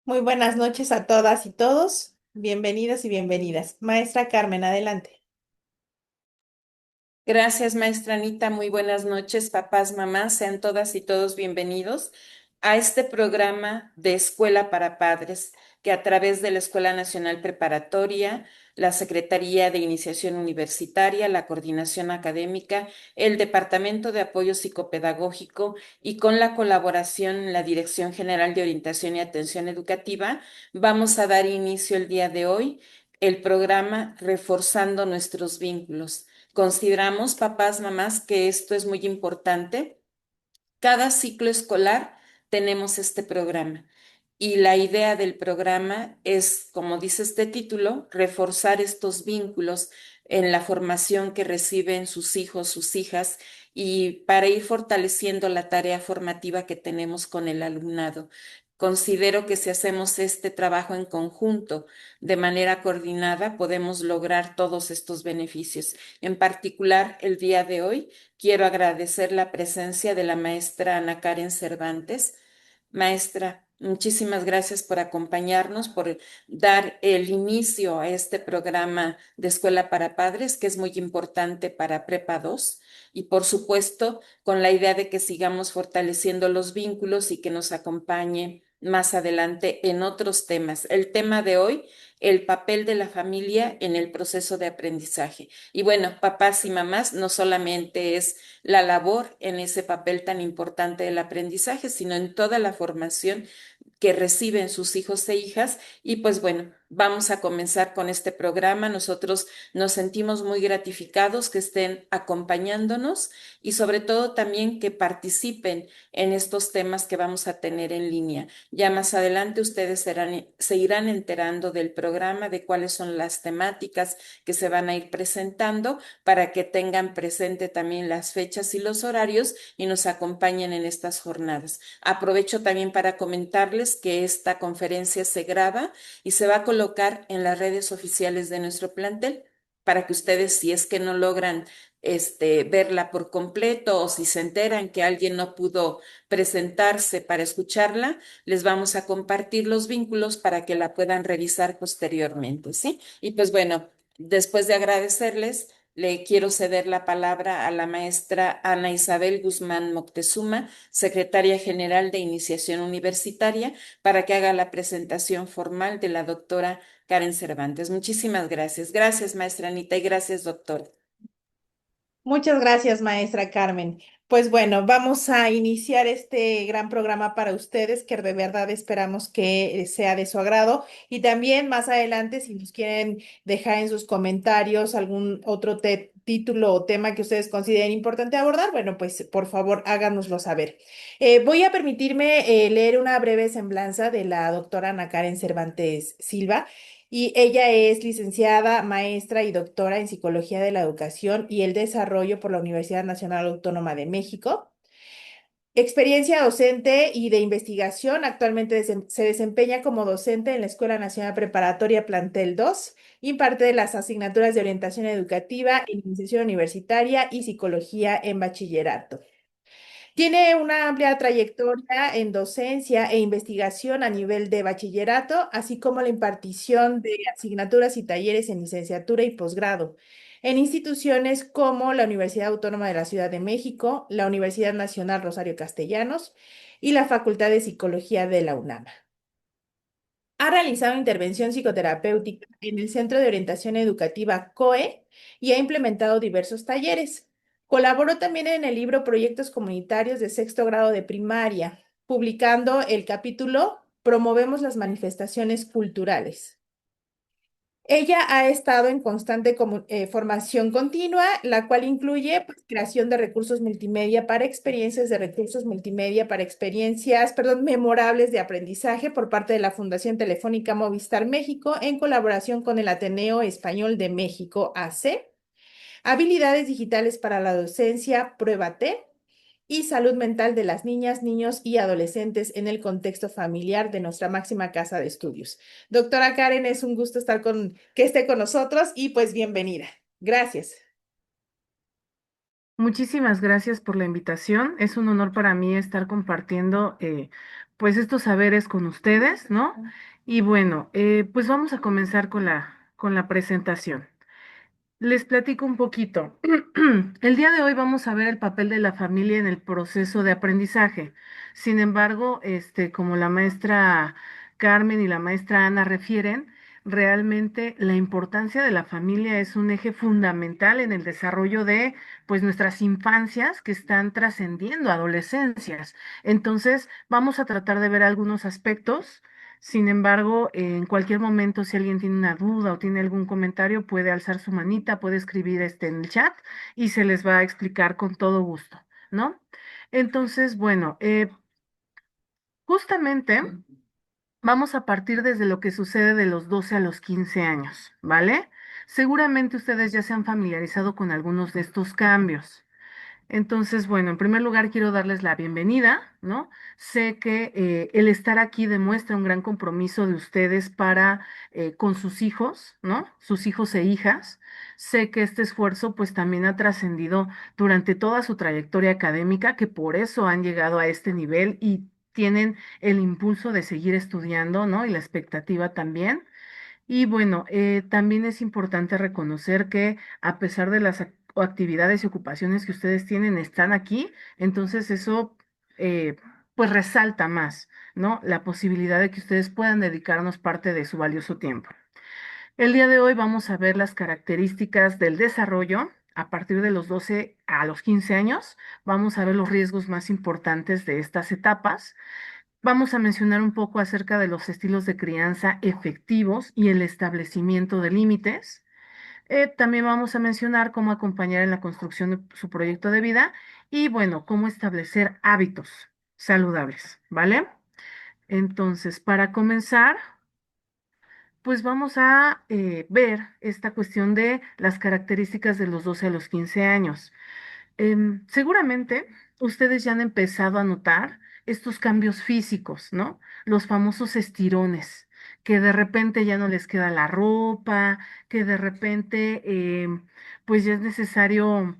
Muy buenas noches a todas y todos. Bienvenidos y bienvenidas. Maestra Carmen, adelante. Gracias, maestra Anita. Muy buenas noches, papás, mamás. Sean todas y todos bienvenidos a este programa de Escuela para Padres que a través de la Escuela Nacional Preparatoria, la Secretaría de Iniciación Universitaria, la Coordinación Académica, el Departamento de Apoyo Psicopedagógico y con la colaboración en la Dirección General de Orientación y Atención Educativa, vamos a dar inicio el día de hoy el programa Reforzando nuestros vínculos. Consideramos, papás, mamás, que esto es muy importante. Cada ciclo escolar tenemos este programa y la idea del programa es, como dice este título, reforzar estos vínculos en la formación que reciben sus hijos, sus hijas y para ir fortaleciendo la tarea formativa que tenemos con el alumnado. Considero que si hacemos este trabajo en conjunto, de manera coordinada, podemos lograr todos estos beneficios. En particular, el día de hoy, quiero agradecer la presencia de la maestra Ana Karen Cervantes. Maestra, muchísimas gracias por acompañarnos, por dar el inicio a este programa de Escuela para Padres, que es muy importante para Prepa 2, y por supuesto, con la idea de que sigamos fortaleciendo los vínculos y que nos acompañe más adelante en otros temas. El tema de hoy, el papel de la familia en el proceso de aprendizaje. Y bueno, papás y mamás, no solamente es la labor en ese papel tan importante del aprendizaje, sino en toda la formación que reciben sus hijos e hijas. Y pues bueno, vamos a comenzar con este programa. Nosotros nos sentimos muy gratificados que estén acompañándonos y sobre todo también que participen en estos temas que vamos a tener en línea. Ya más adelante ustedes se irán enterando del programa, de cuáles son las temáticas que se van a ir presentando para que tengan presente también las fechas y los horarios y nos acompañen en estas jornadas. Aprovecho también para comentarles que esta conferencia se graba y se va a colocar en las redes oficiales de nuestro plantel para que ustedes, si es que no logran verla por completo o si se enteran que alguien no pudo presentarse para escucharla, les vamos a compartir los vínculos para que la puedan revisar posteriormente, ¿sí? Y pues bueno, después de agradecerles, le quiero ceder la palabra a la maestra Ana Isabel Guzmán Moctezuma, secretaria general de Iniciación Universitaria, para que haga la presentación formal de la doctora Karen Cervantes. Muchísimas gracias. Gracias, maestra Anita, y gracias, doctora. Muchas gracias, maestra Carmen. Pues bueno, vamos a iniciar este gran programa para ustedes que de verdad esperamos que sea de su agrado y también más adelante si nos quieren dejar en sus comentarios algún otro título o tema que ustedes consideren importante abordar, bueno, pues por favor háganoslo saber. Voy a permitirme leer una breve semblanza de la doctora Ana Karen Cervantes Silva. Y ella es licenciada, maestra y doctora en Psicología de la Educación y el Desarrollo por la Universidad Nacional Autónoma de México. Experiencia docente y de investigación. Actualmente se desempeña como docente en la Escuela Nacional Preparatoria Plantel 2. Imparte las asignaturas de orientación educativa, iniciación universitaria y psicología en bachillerato. Tiene una amplia trayectoria en docencia e investigación a nivel de bachillerato, así como la impartición de asignaturas y talleres en licenciatura y posgrado en instituciones como la Universidad Autónoma de la Ciudad de México, la Universidad Nacional Rosario Castellanos y la Facultad de Psicología de la UNAM. Ha realizado intervención psicoterapéutica en el Centro de Orientación Educativa COE y ha implementado diversos talleres. Colaboró también en el libro Proyectos Comunitarios de Sexto Grado de Primaria, publicando el capítulo Promovemos las manifestaciones culturales. Ella ha estado en constante formación continua, la cual incluye pues, creación de recursos multimedia para experiencias de recursos multimedia para experiencias, perdón, memorables de aprendizaje por parte de la Fundación Telefónica Movistar México en colaboración con el Ateneo Español de México, AC. Habilidades digitales para la docencia, Prueba T y salud mental de las niñas, niños y adolescentes en el contexto familiar de nuestra máxima casa de estudios. Doctora Karen, es un gusto que esté con nosotros y pues bienvenida. Gracias. Muchísimas gracias por la invitación. Es un honor para mí estar compartiendo pues estos saberes con ustedes, ¿no? Y bueno, pues vamos a comenzar con la presentación. Les platico un poquito. El día de hoy vamos a ver el papel de la familia en el proceso de aprendizaje. Sin embargo, como la maestra Carmen y la maestra Ana refieren, realmente la importancia de la familia es un eje fundamental en el desarrollo de, pues, nuestras infancias que están trascendiendo a adolescencias. Entonces, vamos a tratar de ver algunos aspectos. Sin embargo, en cualquier momento, si alguien tiene una duda o tiene algún comentario, puede alzar su manita, puede escribir en el chat y se les va a explicar con todo gusto, ¿no? Entonces, bueno, justamente vamos a partir desde lo que sucede de los 12 a los 15 años, ¿vale? Seguramente ustedes ya se han familiarizado con algunos de estos cambios. Entonces, bueno, en primer lugar quiero darles la bienvenida, ¿no? Sé que el estar aquí demuestra un gran compromiso de ustedes para con sus hijos, ¿no? Sus hijos e hijas. Sé que este esfuerzo pues también ha trascendido durante toda su trayectoria académica, que por eso han llegado a este nivel y tienen el impulso de seguir estudiando, ¿no? Y la expectativa también. Y bueno, también es importante reconocer que a pesar de las actividades y ocupaciones que ustedes tienen, están aquí, entonces eso eh, pues resalta más, ¿no? La posibilidad de que ustedes puedan dedicarnos parte de su valioso tiempo. El día de hoy vamos a ver las características del desarrollo a partir de los 12 a los 15 años. Vamos a ver los riesgos más importantes de estas etapas. Vamos a mencionar un poco acerca de los estilos de crianza efectivos y el establecimiento de límites. También vamos a mencionar cómo acompañar en la construcción de su proyecto de vida y, bueno, cómo establecer hábitos saludables, ¿vale? Entonces, para comenzar, pues vamos a ver esta cuestión de las características de los 12 a los 15 años. Seguramente ustedes ya han empezado a notar estos cambios físicos, ¿no? Los famosos estirones, que de repente ya no les queda la ropa, que de repente pues ya es necesario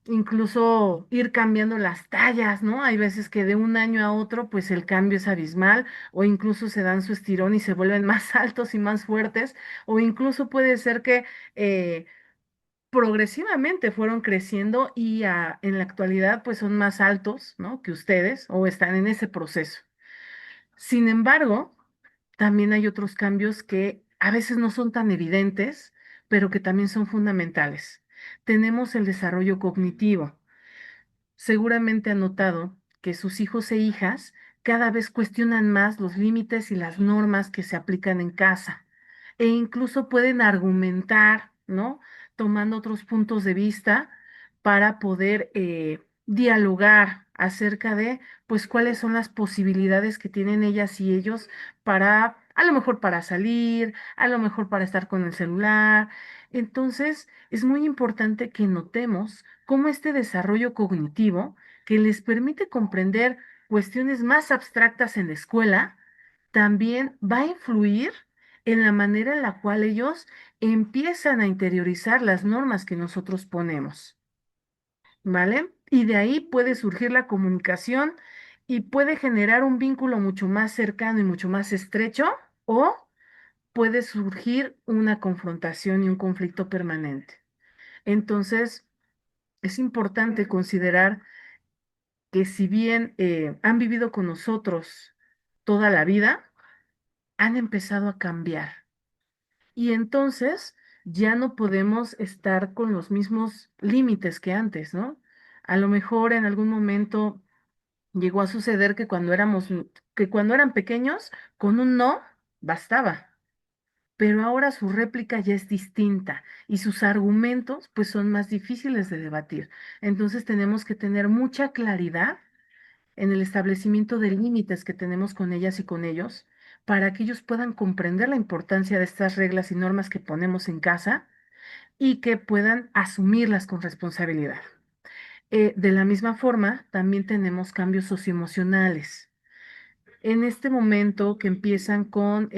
incluso ir cambiando las tallas, ¿no? Hay veces que de un año a otro pues el cambio es abismal o incluso se dan su estirón y se vuelven más altos y más fuertes o incluso puede ser que progresivamente fueron creciendo y en la actualidad pues son más altos, ¿no? Que ustedes o están en ese proceso. Sin embargo, también hay otros cambios que a veces no son tan evidentes, pero que también son fundamentales. Tenemos el desarrollo cognitivo. Seguramente han notado que sus hijos e hijas cada vez cuestionan más los límites y las normas que se aplican en casa e incluso pueden argumentar, ¿no? Tomando otros puntos de vista para poder dialogar acerca de, pues, cuáles son las posibilidades que tienen ellas y ellos para, a lo mejor para salir, a lo mejor para estar con el celular. Entonces, es muy importante que notemos cómo este desarrollo cognitivo que les permite comprender cuestiones más abstractas en la escuela, también va a influir en la manera en la cual ellos empiezan a interiorizar las normas que nosotros ponemos, ¿vale? Y de ahí puede surgir la comunicación y puede generar un vínculo mucho más cercano y mucho más estrecho, o puede surgir una confrontación y un conflicto permanente. Entonces, es importante considerar que si bien han vivido con nosotros toda la vida, han empezado a cambiar. Y entonces ya no podemos estar con los mismos límites que antes, ¿no? A lo mejor en algún momento llegó a suceder que cuando eran pequeños, con un no bastaba. Pero ahora su réplica ya es distinta y sus argumentos pues son más difíciles de debatir. Entonces tenemos que tener mucha claridad en el establecimiento de límites que tenemos con ellas y con ellos, para que ellos puedan comprender la importancia de estas reglas y normas que ponemos en casa y que puedan asumirlas con responsabilidad. De la misma forma, también tenemos cambios socioemocionales. En este momento que empiezan con,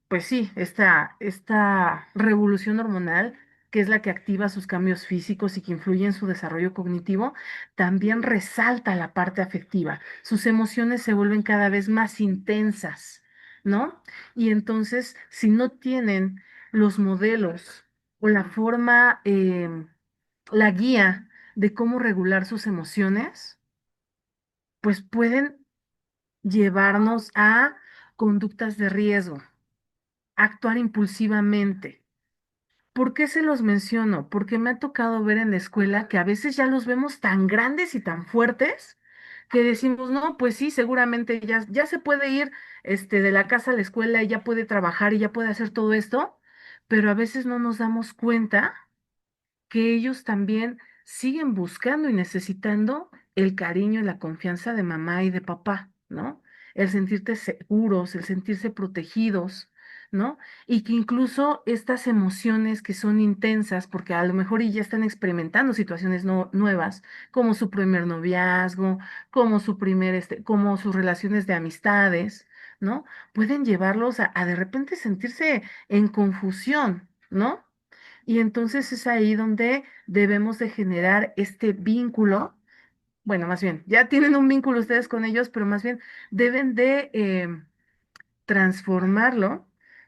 pues sí, esta revolución hormonal, que es la que activa sus cambios físicos y que influye en su desarrollo cognitivo, también resalta la parte afectiva. Sus emociones se vuelven cada vez más intensas, ¿no? Y entonces, si no tienen los modelos o la forma, la guía de cómo regular sus emociones, pues pueden llevarnos a conductas de riesgo, actuar impulsivamente. ¿Por qué se los menciono? Porque me ha tocado ver en la escuela que a veces ya los vemos tan grandes y tan fuertes que decimos, no, pues sí, seguramente ya se puede ir de la casa a la escuela y ya puede trabajar y ya puede hacer todo esto, pero a veces no nos damos cuenta que ellos también siguen buscando y necesitando el cariño y la confianza de mamá y de papá, ¿no? El sentirte seguros, el sentirse protegidos, ¿no? Y que incluso estas emociones que son intensas, porque a lo mejor y ya están experimentando situaciones nuevas, como su primer noviazgo, como su primer, como sus relaciones de amistades, ¿no? Pueden llevarlos a de repente sentirse en confusión, ¿no? Y entonces es ahí donde debemos de generar este vínculo. Bueno, más bien, ya tienen un vínculo ustedes con ellos, pero más bien deben de transformarlo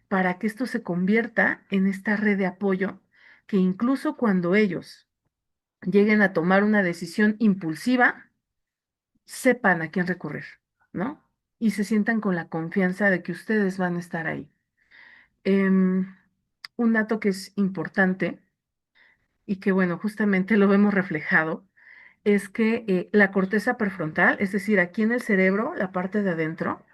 para que esto se convierta en esta red de apoyo que incluso cuando ellos lleguen a tomar una decisión impulsiva, sepan a quién recurrir, ¿no? Y se sientan con la confianza de que ustedes van a estar ahí. Em, un dato que es importante y que, bueno, justamente lo vemos reflejado, es que la corteza prefrontal, es decir, aquí en el cerebro, la parte de adentro,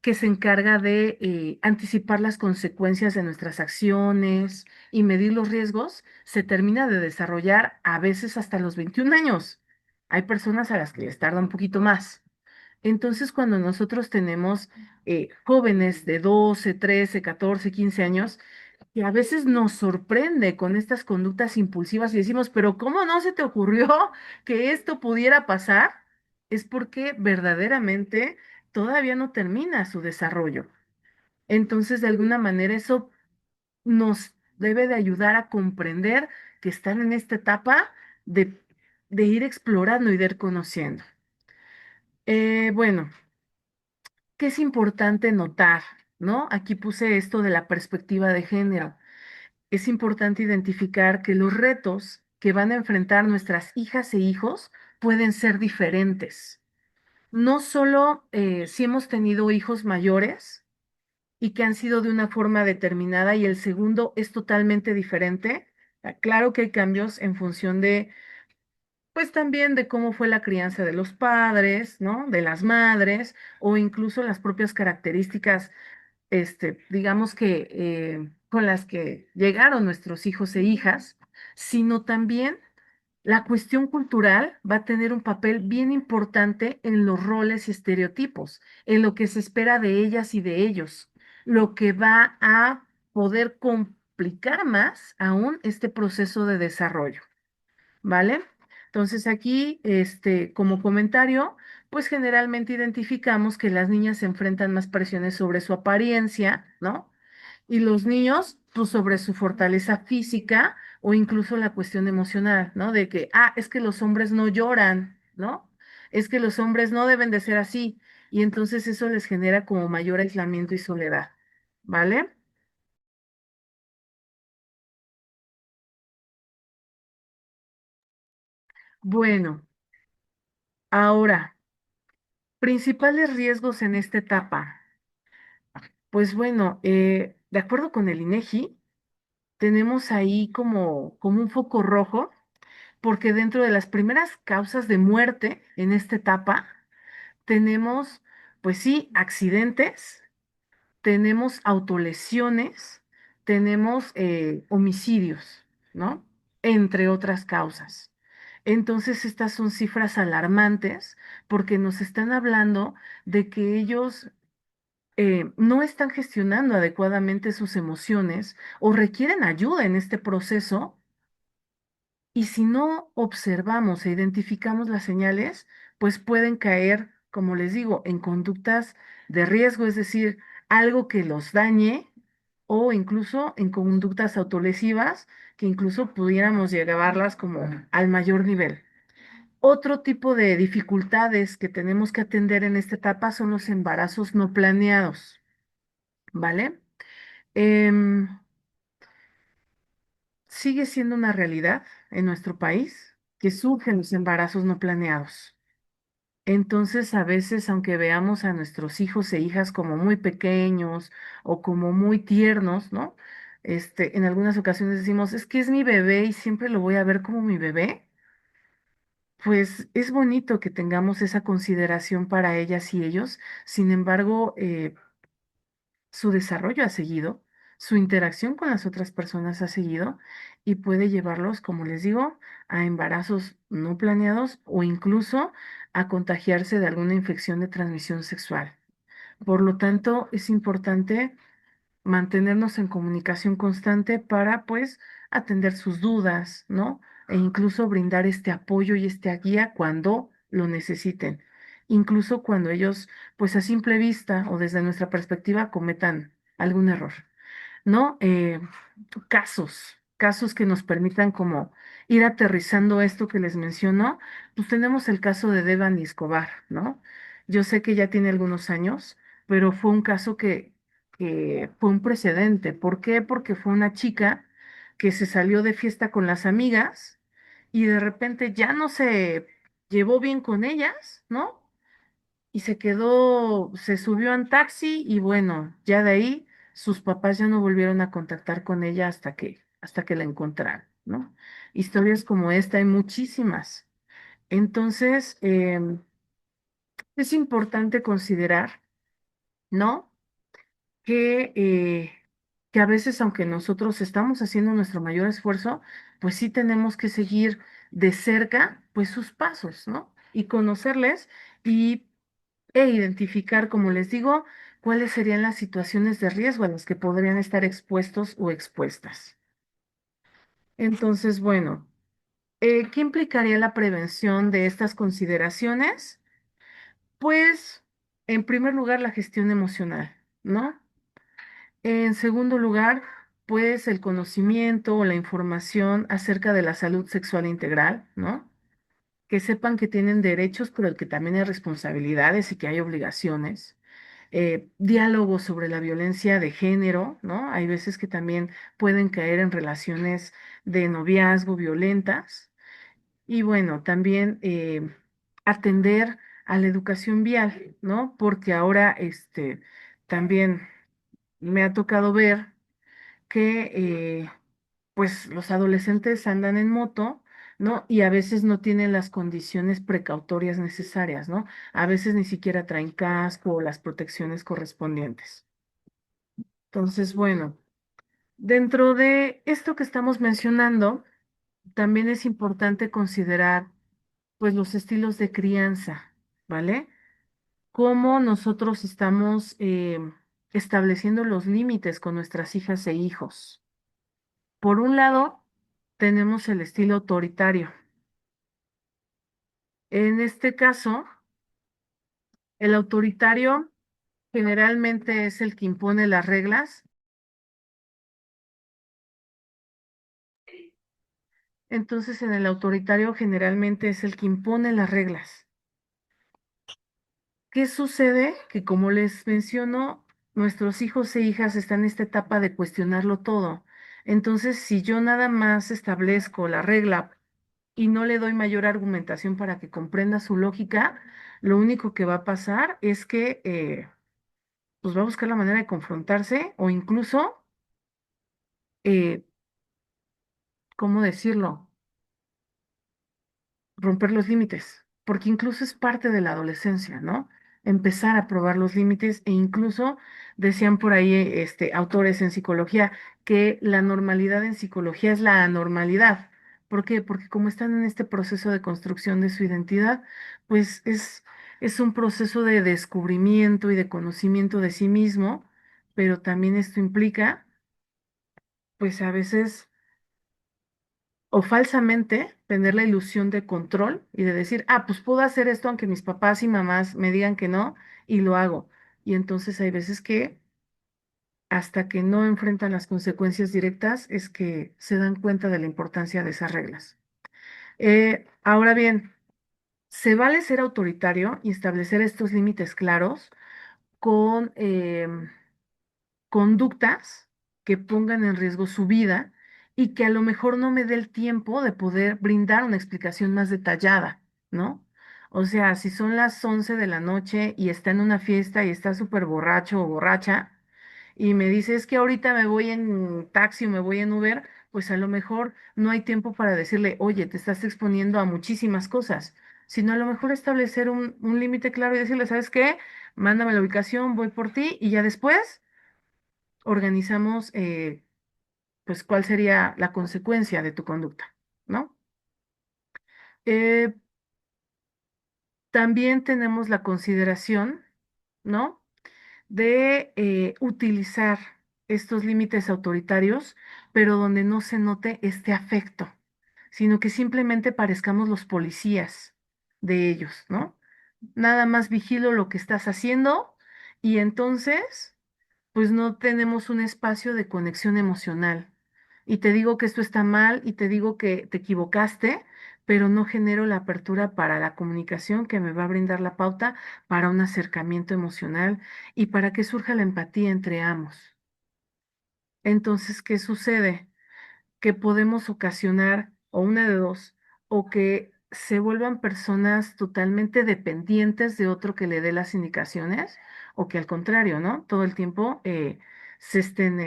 que se encarga de anticipar las consecuencias de nuestras acciones y medir los riesgos, se termina de desarrollar a veces hasta los 21 años. Hay personas a las que les tarda un poquito más. Entonces, cuando nosotros tenemos jóvenes de 12, 13, 14, 15 años, que a veces nos sorprende con estas conductas impulsivas y decimos, pero ¿cómo no se te ocurrió que esto pudiera pasar? Es porque verdaderamente todavía no termina su desarrollo. Entonces, de alguna manera, eso nos debe de ayudar a comprender que están en esta etapa de, de ir explorando y de ir conociendo. Bueno, ¿qué es importante notar? ¿No? Aquí puse esto de la perspectiva de género. Es importante identificar que los retos que van a enfrentar nuestras hijas e hijos pueden ser diferentes. No solo si hemos tenido hijos mayores y que han sido de una forma determinada y el segundo es totalmente diferente. Claro que hay cambios en función de, pues también de cómo fue la crianza de los padres, ¿no? De las madres o incluso las propias características digamos que con las que llegaron nuestros hijos e hijas, sino también la cuestión cultural va a tener un papel bien importante en los roles y estereotipos, en lo que se espera de ellas y de ellos, lo que va a poder complicar más aún este proceso de desarrollo. ¿Vale? Entonces aquí, como comentario, pues generalmente identificamos que las niñas se enfrentan más presiones sobre su apariencia, ¿no? Y los niños, pues sobre su fortaleza física o incluso la cuestión emocional, ¿no? De que, es que los hombres no lloran, ¿no? Es que los hombres no deben de ser así. Y entonces eso les genera como mayor aislamiento y soledad, ¿vale? Bueno, ahora, principales riesgos en esta etapa. Pues bueno, de acuerdo con el INEGI, tenemos ahí como un foco rojo, porque dentro de las primeras causas de muerte en esta etapa, tenemos, pues sí, accidentes, tenemos autolesiones, tenemos homicidios, ¿no? Entre otras causas. Entonces, estas son cifras alarmantes porque nos están hablando de que ellos no están gestionando adecuadamente sus emociones o requieren ayuda en este proceso y si no observamos e identificamos las señales, pues pueden caer, como les digo, en conductas de riesgo, es decir, algo que los dañe o incluso en conductas autolesivas que incluso pudiéramos llevarlas como al mayor nivel. Otro tipo de dificultades que tenemos que atender en esta etapa son los embarazos no planeados, ¿vale? Em, Sigue siendo una realidad en nuestro país que surgen los embarazos no planeados. Entonces, a veces, aunque veamos a nuestros hijos e hijas como muy pequeños o como muy tiernos, ¿no? En algunas ocasiones decimos, es que es mi bebé y siempre lo voy a ver como mi bebé. Pues es bonito que tengamos esa consideración para ellas y ellos. Sin embargo, su desarrollo ha seguido, su interacción con las otras personas ha seguido y puede llevarlos, como les digo, a embarazos no planeados o incluso a contagiarse de alguna infección de transmisión sexual. Por lo tanto, es importante mantenernos en comunicación constante para, pues, atender sus dudas, ¿no? E incluso brindar este apoyo y esta guía cuando lo necesiten, incluso cuando ellos, pues, a simple vista o desde nuestra perspectiva cometan algún error. ¿No? Casos que nos permitan como ir aterrizando esto que les menciono, pues tenemos el caso de Devani Escobar, ¿no? Yo sé que ya tiene algunos años, pero fue un caso que fue un precedente. ¿Por qué? Porque fue una chica que se salió de fiesta con las amigas y de repente ya no se llevó bien con ellas, ¿no? Y se quedó, se subió a un taxi y bueno, ya de ahí sus papás ya no volvieron a contactar con ella hasta que la encontraron, ¿no? Historias como esta hay muchísimas. Entonces, es importante considerar, ¿no? Que, eh, que a veces, aunque nosotros estamos haciendo nuestro mayor esfuerzo, pues sí tenemos que seguir de cerca, pues sus pasos, ¿no? Y conocerles y identificar, como les digo, cuáles serían las situaciones de riesgo a las que podrían estar expuestos o expuestas. Entonces, bueno, ¿qué implicaría la prevención de estas consideraciones? Pues, en primer lugar, la gestión emocional, ¿no? En segundo lugar, pues el conocimiento o la información acerca de la salud sexual integral, ¿no? Que sepan que tienen derechos, pero que también hay responsabilidades y que hay obligaciones. Diálogos sobre la violencia de género, ¿no? Hay veces que también pueden caer en relaciones de noviazgo violentas. Y bueno, también atender a la educación vial, ¿no? Porque ahora también me ha tocado ver que pues los adolescentes andan en moto, ¿no? Y a veces no tienen las condiciones precautorias necesarias, ¿no? A veces ni siquiera traen casco o las protecciones correspondientes. Entonces, bueno, dentro de esto que estamos mencionando, también es importante considerar, pues, los estilos de crianza, ¿vale? Cómo nosotros estamos estableciendo los límites con nuestras hijas e hijos. Por un lado, tenemos el estilo autoritario. En este caso, el autoritario generalmente es el que impone las reglas. Entonces, en el autoritario generalmente es el que impone las reglas. ¿Qué sucede? Que como les menciono, nuestros hijos e hijas están en esta etapa de cuestionarlo todo. Entonces, si yo nada más establezco la regla y no le doy mayor argumentación para que comprenda su lógica, lo único que va a pasar es que pues va a buscar la manera de confrontarse o incluso, eh, ¿cómo decirlo? Romper los límites, porque incluso es parte de la adolescencia, ¿no? Empezar a probar los límites e incluso decían por ahí autores en psicología que la normalidad en psicología es la anormalidad. ¿Por qué? Porque como están en este proceso de construcción de su identidad, pues es un proceso de descubrimiento y de conocimiento de sí mismo, pero también esto implica, pues a veces o falsamente tener la ilusión de control y de decir, ah, pues puedo hacer esto aunque mis papás y mamás me digan que no, y lo hago. Y entonces hay veces que hasta que no enfrentan las consecuencias directas es que se dan cuenta de la importancia de esas reglas. Ahora bien, se vale ser autoritario y establecer estos límites claros con conductas que pongan en riesgo su vida y que a lo mejor no me dé el tiempo de poder brindar una explicación más detallada, ¿no? O sea, si son las 11 de la noche y está en una fiesta y está súper borracho o borracha y me dice, es que ahorita me voy en taxi o me voy en Uber, pues a lo mejor no hay tiempo para decirle, oye, te estás exponiendo a muchísimas cosas, sino a lo mejor establecer un límite claro y decirle, ¿sabes qué? Mándame la ubicación, voy por ti y ya después organizamos, pues, cuál sería la consecuencia de tu conducta, ¿no? Eh, También tenemos la consideración, ¿no? De utilizar estos límites autoritarios, pero donde no se note este afecto, sino que simplemente parezcamos los policías de ellos, ¿no? Nada más vigilo lo que estás haciendo y entonces pues no tenemos un espacio de conexión emocional. Y te digo que esto está mal y te digo que te equivocaste, pero no genero la apertura para la comunicación que me va a brindar la pauta para un acercamiento emocional y para que surja la empatía entre ambos. Entonces, ¿qué sucede? Que podemos ocasionar o una de dos, o que se vuelvan personas totalmente dependientes de otro que le dé las indicaciones, o que al contrario, ¿no? Todo el tiempo se estén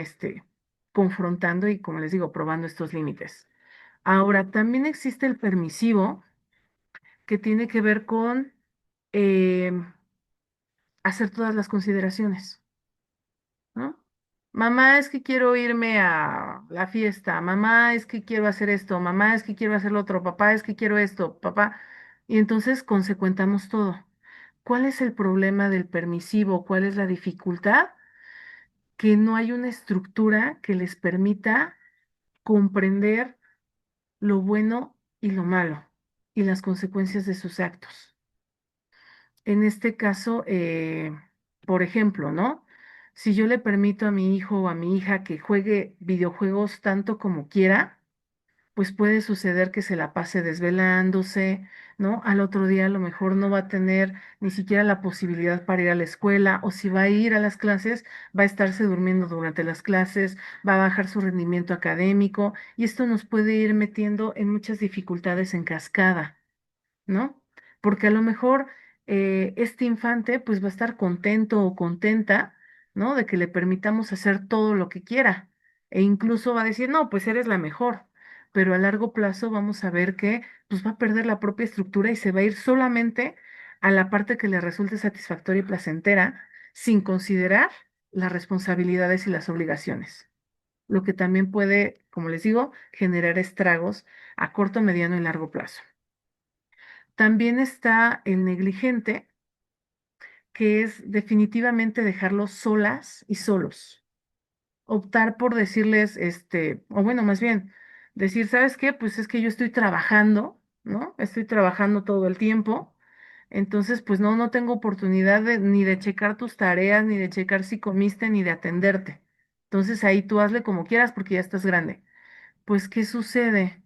confrontando y, como les digo, probando estos límites. Ahora, también existe el permisivo, que tiene que ver con eh, hacer todas las consideraciones. ¿No? Mamá, es que quiero irme a la fiesta, mamá, es que quiero hacer esto, mamá, es que quiero hacer lo otro, papá, es que quiero esto, papá. Y entonces consecuentamos todo. ¿Cuál es el problema del permisivo? ¿Cuál es la dificultad? Que no hay una estructura que les permita comprender lo bueno y lo malo y las consecuencias de sus actos. En este caso, por ejemplo, ¿no? Si yo le permito a mi hijo o a mi hija que juegue videojuegos tanto como quiera, pues puede suceder que se la pase desvelándose, ¿no? Al otro día a lo mejor no va a tener ni siquiera la posibilidad para ir a la escuela, o si va a ir a las clases, va a estarse durmiendo durante las clases, va a bajar su rendimiento académico, y esto nos puede ir metiendo en muchas dificultades en cascada. ¿No? Porque a lo mejor este infante pues va a estar contento o contenta, ¿no? De que le permitamos hacer todo lo que quiera. E incluso va a decir, no, pues eres la mejor. Pero a largo plazo vamos a ver que pues va a perder la propia estructura y se va a ir solamente a la parte que le resulte satisfactoria y placentera, sin considerar las responsabilidades y las obligaciones. Lo que también puede, como les digo, generar estragos a corto, mediano y largo plazo. También está el negligente, que es definitivamente dejarlos solas y solos. Optar por decirles, o bueno, más bien, decir, ¿sabes qué? Pues es que yo estoy trabajando, ¿no? Estoy trabajando todo el tiempo. Entonces, pues no, no tengo oportunidad ni de checar tus tareas, ni de checar si comiste, ni de atenderte. Entonces ahí tú hazle como quieras porque ya estás grande. Pues, ¿qué sucede?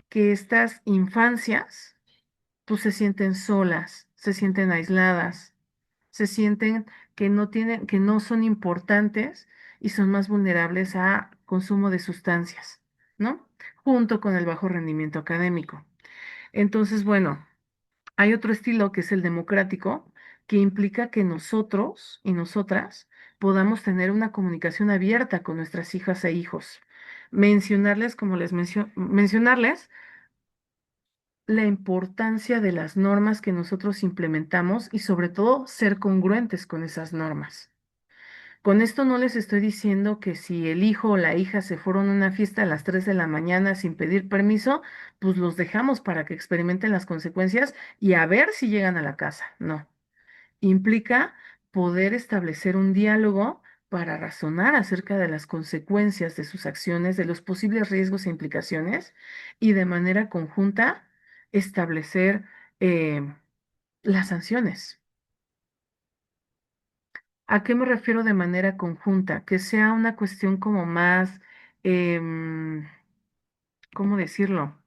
Que estas infancias pues se sienten solas, se sienten aisladas, se sienten que no tienen, que no son importantes y son más vulnerables a consumo de sustancias, ¿no? Junto con el bajo rendimiento académico. Entonces, bueno, hay otro estilo que es el democrático, que implica que nosotros y nosotras podamos tener una comunicación abierta con nuestras hijas e hijos. Mencionarles, como mencionarles la importancia de las normas que nosotros implementamos y sobre todo ser congruentes con esas normas. Con esto no les estoy diciendo que si el hijo o la hija se fueron a una fiesta a las 3 de la mañana sin pedir permiso, pues los dejamos para que experimenten las consecuencias y a ver si llegan a la casa. No, implica poder establecer un diálogo para razonar acerca de las consecuencias de sus acciones, de los posibles riesgos e implicaciones, y de manera conjunta establecer eh, las sanciones. ¿A qué me refiero de manera conjunta? Que sea una cuestión como más, em, ¿cómo decirlo?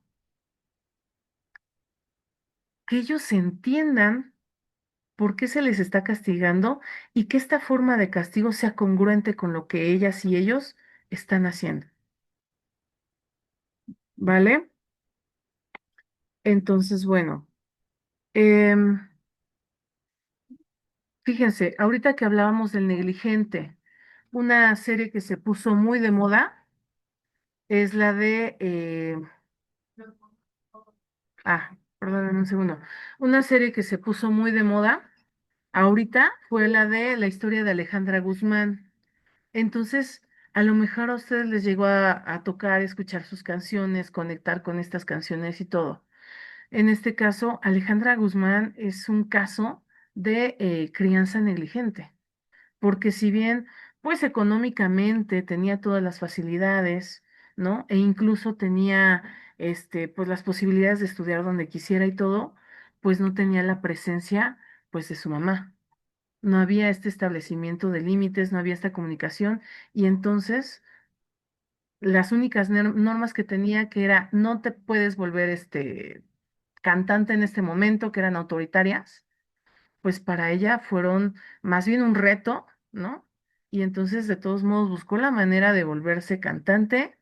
Que ellos entiendan por qué se les está castigando y que esta forma de castigo sea congruente con lo que ellas y ellos están haciendo, ¿vale? Entonces, bueno, em, fíjense, ahorita que hablábamos del negligente, una serie que se puso muy de moda es la de, perdónenme un segundo, una serie que se puso muy de moda ahorita fue la de la historia de Alejandra Guzmán. Entonces, a lo mejor a ustedes les llegó a tocar escuchar sus canciones, conectar con estas canciones y todo. En este caso, Alejandra Guzmán es un caso de crianza negligente, porque si bien, pues económicamente tenía todas las facilidades, ¿no? E incluso tenía, pues las posibilidades de estudiar donde quisiera y todo, pues no tenía la presencia, pues de su mamá. No había este establecimiento de límites, no había esta comunicación y entonces las únicas normas que tenía que era no te puedes volver cantante en este momento, que eran autoritarias, pues para ella fueron más bien un reto, ¿no? Y entonces de todos modos buscó la manera de volverse cantante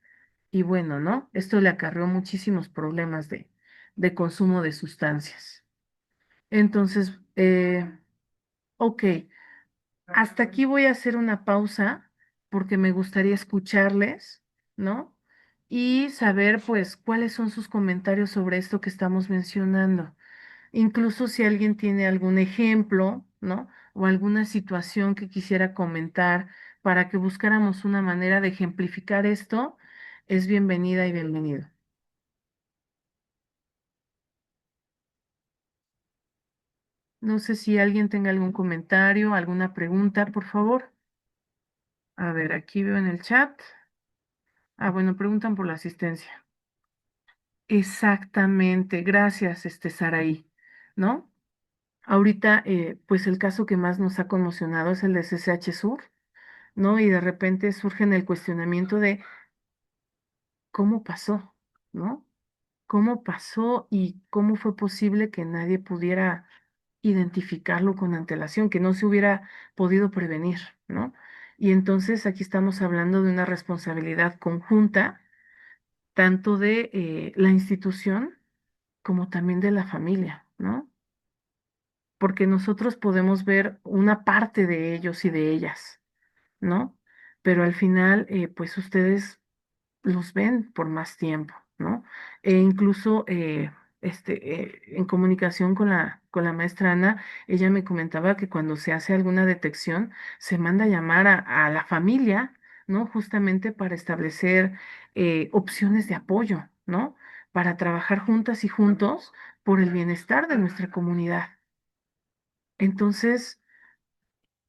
y bueno, ¿no? Esto le acarreó muchísimos problemas de consumo de sustancias. Entonces, ok. Hasta aquí voy a hacer una pausa porque me gustaría escucharles, ¿no? Y saber, pues, cuáles son sus comentarios sobre esto que estamos mencionando. Incluso si alguien tiene algún ejemplo, ¿no? O alguna situación que quisiera comentar para que buscáramos una manera de ejemplificar esto, es bienvenida y bienvenido. No sé si alguien tenga algún comentario, alguna pregunta, por favor. A ver, aquí veo en el chat. Bueno, preguntan por la asistencia. Exactamente, gracias, Saraí, ¿no? Ahorita, pues el caso que más nos ha conmocionado es el de CCH Sur, ¿no? Y de repente surge en el cuestionamiento de cómo pasó, ¿no? ¿Cómo pasó y cómo fue posible que nadie pudiera identificarlo con antelación, que no se hubiera podido prevenir, ¿no? Y entonces aquí estamos hablando de una responsabilidad conjunta, tanto de la institución, como también de la familia, ¿no? Porque nosotros podemos ver una parte de ellos y de ellas, ¿no? Pero al final, pues ustedes los ven por más tiempo, ¿no? E incluso, en comunicación con la maestra Ana, ella me comentaba que cuando se hace alguna detección, se manda a llamar a la familia, ¿no? Justamente para establecer opciones de apoyo, ¿no? Para trabajar juntas y juntos por el bienestar de nuestra comunidad. Entonces,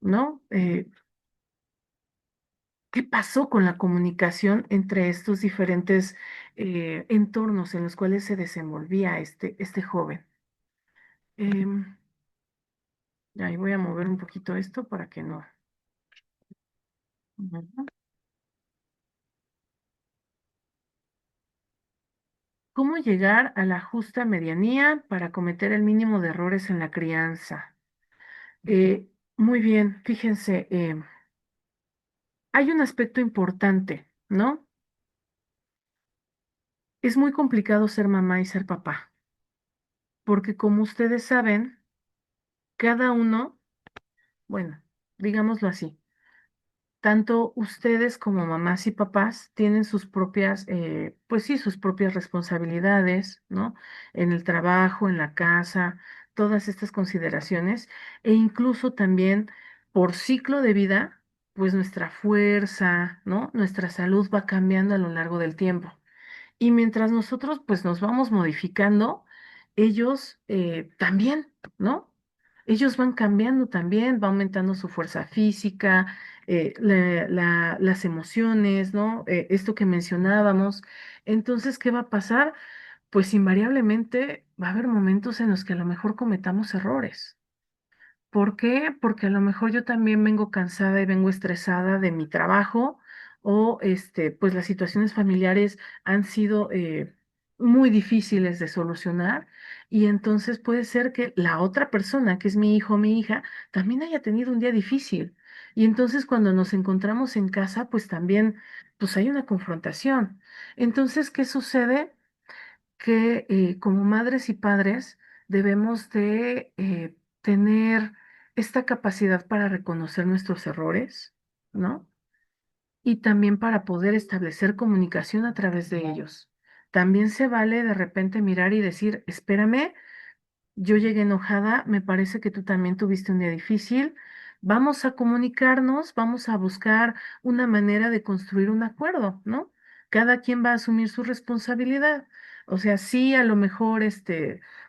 ¿no? ¿Qué pasó con la comunicación entre estos diferentes entornos en los cuales se desenvolvía este joven? Em, Ahí voy a mover un poquito esto para que no. Ujú. ¿Cómo llegar a la justa medianía para cometer el mínimo de errores en la crianza? Muy bien, fíjense, hay un aspecto importante, ¿no? Es muy complicado ser mamá y ser papá, porque como ustedes saben, cada uno, bueno, digámoslo así, tanto ustedes como mamás y papás tienen sus propias, pues sí, sus propias responsabilidades, ¿no? En el trabajo, en la casa, todas estas consideraciones, e incluso también por ciclo de vida, pues nuestra fuerza, ¿no? Nuestra salud va cambiando a lo largo del tiempo. Y mientras nosotros pues nos vamos modificando, ellos también, ¿no? Ellos van cambiando también, va aumentando su fuerza física, las emociones, ¿no? Esto que mencionábamos. Entonces, ¿qué va a pasar? Pues invariablemente va a haber momentos en los que a lo mejor cometamos errores. ¿Por qué? Porque a lo mejor yo también vengo cansada y vengo estresada de mi trabajo o pues las situaciones familiares han sido muy difíciles de solucionar y entonces puede ser que la otra persona, que es mi hijo o mi hija, también haya tenido un día difícil. Y entonces cuando nos encontramos en casa, pues también pues hay una confrontación. Entonces, ¿qué sucede? Que como madres y padres debemos de tener esta capacidad para reconocer nuestros errores, ¿no? Y también para poder establecer comunicación a través de ellos. También se vale de repente mirar y decir, espérame, yo llegué enojada, me parece que tú también tuviste un día difícil. Vamos a comunicarnos, vamos a buscar una manera de construir un acuerdo, ¿no? Cada quien va a asumir su responsabilidad. O sea, sí, a lo mejor,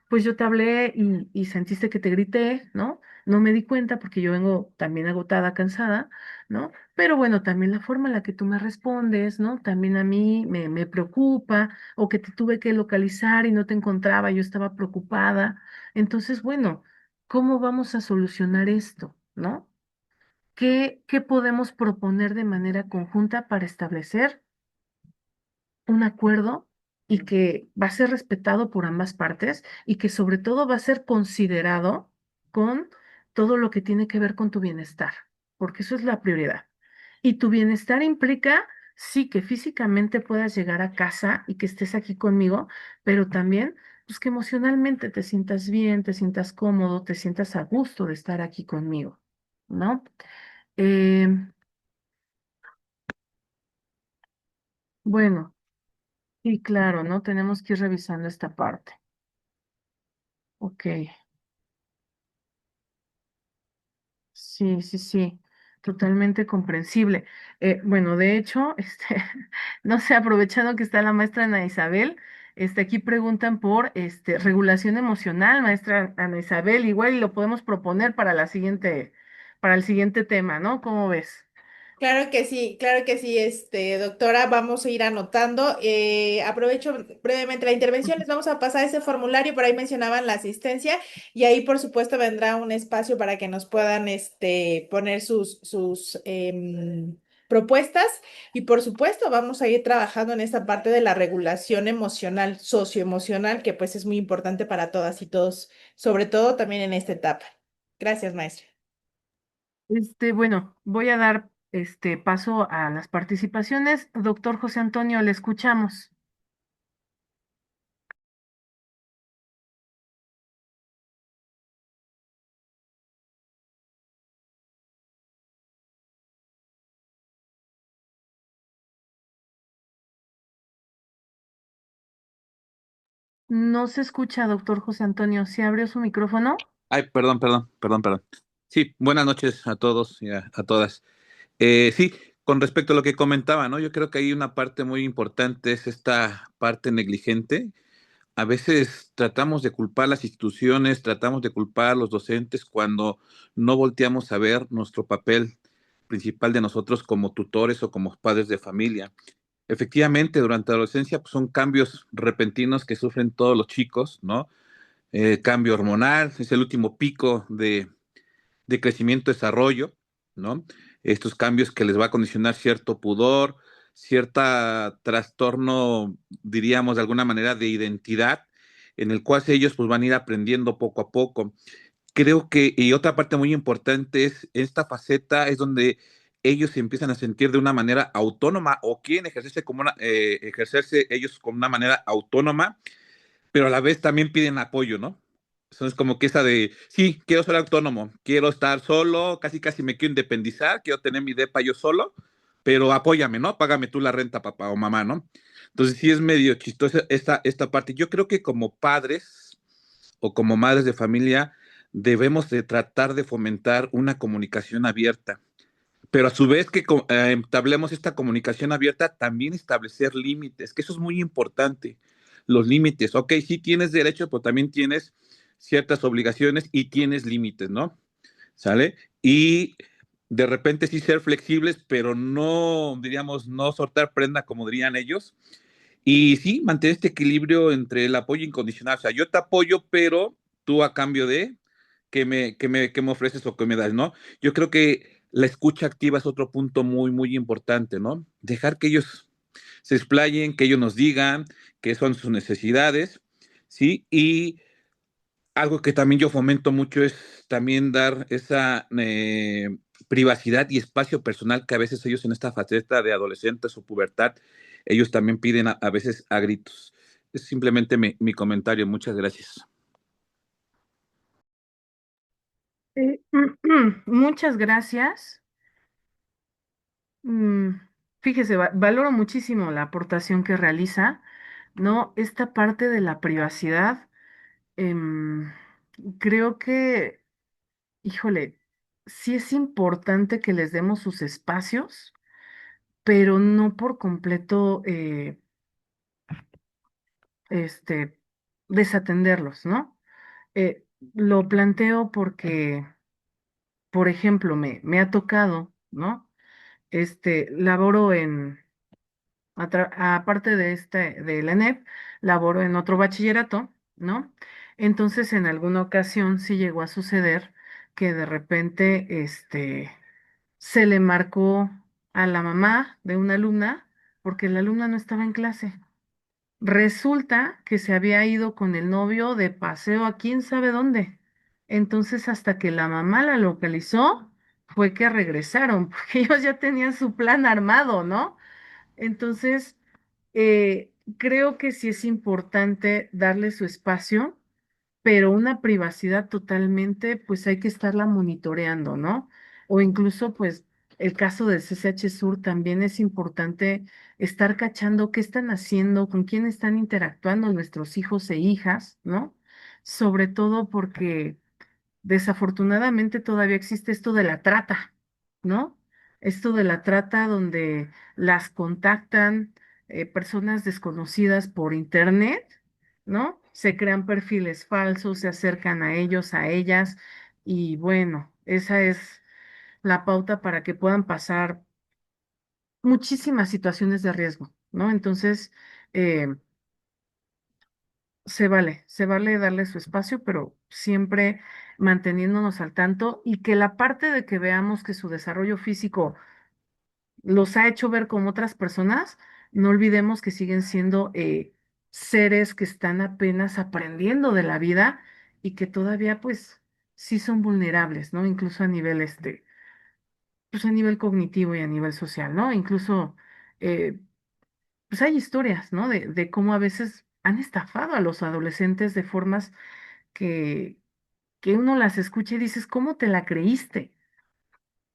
pues yo te hablé y sentiste que te grité, ¿no? No me di cuenta porque yo vengo también agotada, cansada, ¿no? Pero bueno, también la forma en la que tú me respondes, ¿no? También a mí me preocupa, o que te tuve que localizar y no te encontraba, yo estaba preocupada. Entonces, bueno, ¿cómo vamos a solucionar esto? ¿No? ¿Qué podemos proponer de manera conjunta para establecer un acuerdo y que va a ser respetado por ambas partes y que sobre todo va a ser considerado con todo lo que tiene que ver con tu bienestar? Porque eso es la prioridad. Y tu bienestar implica, sí, que físicamente puedas llegar a casa y que estés aquí conmigo, pero también, pues que emocionalmente te sientas bien, te sientas cómodo, te sientas a gusto de estar aquí conmigo, ¿no? Eh, bueno, y claro, ¿no? Tenemos que ir revisando esta parte. Ok, sí, sí, sí, totalmente comprensible. Bueno, de hecho, no sé, aprovechando que está la maestra Ana Isabel, aquí preguntan por regulación emocional, maestra Ana Isabel, igual y lo podemos proponer para el siguiente tema, ¿no? ¿Cómo ves? Claro que sí, doctora, vamos a ir anotando. Aprovecho brevemente la intervención, les vamos a pasar ese formulario, por ahí mencionaban la asistencia y ahí por supuesto vendrá un espacio para que nos puedan, poner sus propuestas y por supuesto vamos a ir trabajando en esta parte de la regulación emocional, socioemocional, que pues es muy importante para todas y todos, sobre todo también en esta etapa. Gracias, maestra. Bueno, voy a dar paso a las participaciones. Doctor José Antonio, le escuchamos. No se escucha, doctor José Antonio. ¿Se abrió su micrófono? Ay, perdón. Sí, buenas noches a todos y a todas. Sí, con respecto a lo que comentaba, ¿no? Yo creo que hay una parte muy importante, es esta parte negligente. A veces tratamos de culpar las instituciones, tratamos de culpar a los docentes cuando no volteamos a ver nuestro papel principal de nosotros como tutores o como padres de familia. Efectivamente, durante la adolescencia pues, son cambios repentinos que sufren todos los chicos, ¿no? Cambio hormonal, es el último pico de crecimiento-desarrollo, ¿no? Estos cambios que les va a condicionar cierto pudor, cierta trastorno, diríamos de alguna manera, de identidad, en el cual ellos pues van a ir aprendiendo poco a poco. Creo que, y otra parte muy importante es, esta faceta es donde ellos se empiezan a sentir de una manera autónoma o quieren ejercerse ejercerse ellos como una manera autónoma, pero a la vez también piden apoyo, ¿no? Entonces, como que esa de, sí, quiero ser autónomo, quiero estar solo, casi casi me quiero independizar, quiero tener mi depa yo solo, pero apóyame, ¿no? Págame tú la renta, papá o mamá, ¿no? Entonces, sí es medio chistosa esta parte. Yo creo que como padres o como madres de familia debemos de tratar de fomentar una comunicación abierta, pero a su vez que entablemos esta comunicación abierta, también establecer límites, que eso es muy importante. Los límites, ok, sí tienes derecho, pero también tienes ciertas obligaciones y tienes límites, ¿no? ¿Sale? Y de repente sí ser flexibles, pero no, diríamos, no soltar prenda, como dirían ellos. Y sí, mantener este equilibrio entre el apoyo incondicional. O sea, yo te apoyo, pero tú a cambio de, que me ofreces o que me das, ¿no? Yo creo que la escucha activa es otro punto muy, muy importante, ¿no? Dejar que ellos se explayen, que ellos nos digan qué son sus necesidades, ¿sí? Y algo que también yo fomento mucho es también dar esa privacidad y espacio personal que a veces ellos en esta faceta de adolescentes o pubertad, ellos también piden a veces a gritos. Es simplemente mi comentario. Muchas gracias. Eh, muchas gracias. Mm, Fíjese, valoro muchísimo la aportación que realiza, ¿no? Esta parte de la privacidad, em, creo que, híjole, sí es importante que les demos sus espacios, pero no por completo, este, desatenderlos, ¿no? Lo planteo porque, por ejemplo, me ha tocado, ¿no? Laboro aparte de de la ENEP, laboro en otro bachillerato, ¿no? Entonces, en alguna ocasión sí llegó a suceder que de repente, se le marcó a la mamá de una alumna porque la alumna no estaba en clase. Resulta que se había ido con el novio de paseo a quién sabe dónde. Entonces, hasta que la mamá la localizó, fue que regresaron, porque ellos ya tenían su plan armado, ¿no? Entonces, creo que sí es importante darle su espacio, pero una privacidad totalmente, pues hay que estarla monitoreando, ¿no? O incluso, pues, el caso del CCH Sur también es importante estar cachando qué están haciendo, con quién están interactuando nuestros hijos e hijas, ¿no? Sobre todo porque desafortunadamente todavía existe esto de la trata, ¿no? Esto de la trata donde las contactan personas desconocidas por internet, ¿no? Se crean perfiles falsos, se acercan a ellos, a ellas, y bueno, esa es la pauta para que puedan pasar muchísimas situaciones de riesgo, ¿no? Entonces, eh, se vale darle su espacio, pero siempre manteniéndonos al tanto y que la parte de que veamos que su desarrollo físico los ha hecho ver como otras personas, no olvidemos que siguen siendo seres que están apenas aprendiendo de la vida y que todavía pues sí son vulnerables, ¿no? Incluso a nivel pues a nivel cognitivo y a nivel social, ¿no? Incluso eh, pues hay historias, ¿no? De cómo a veces han estafado a los adolescentes de formas que, que uno las escucha y dices, ¿cómo te la creíste?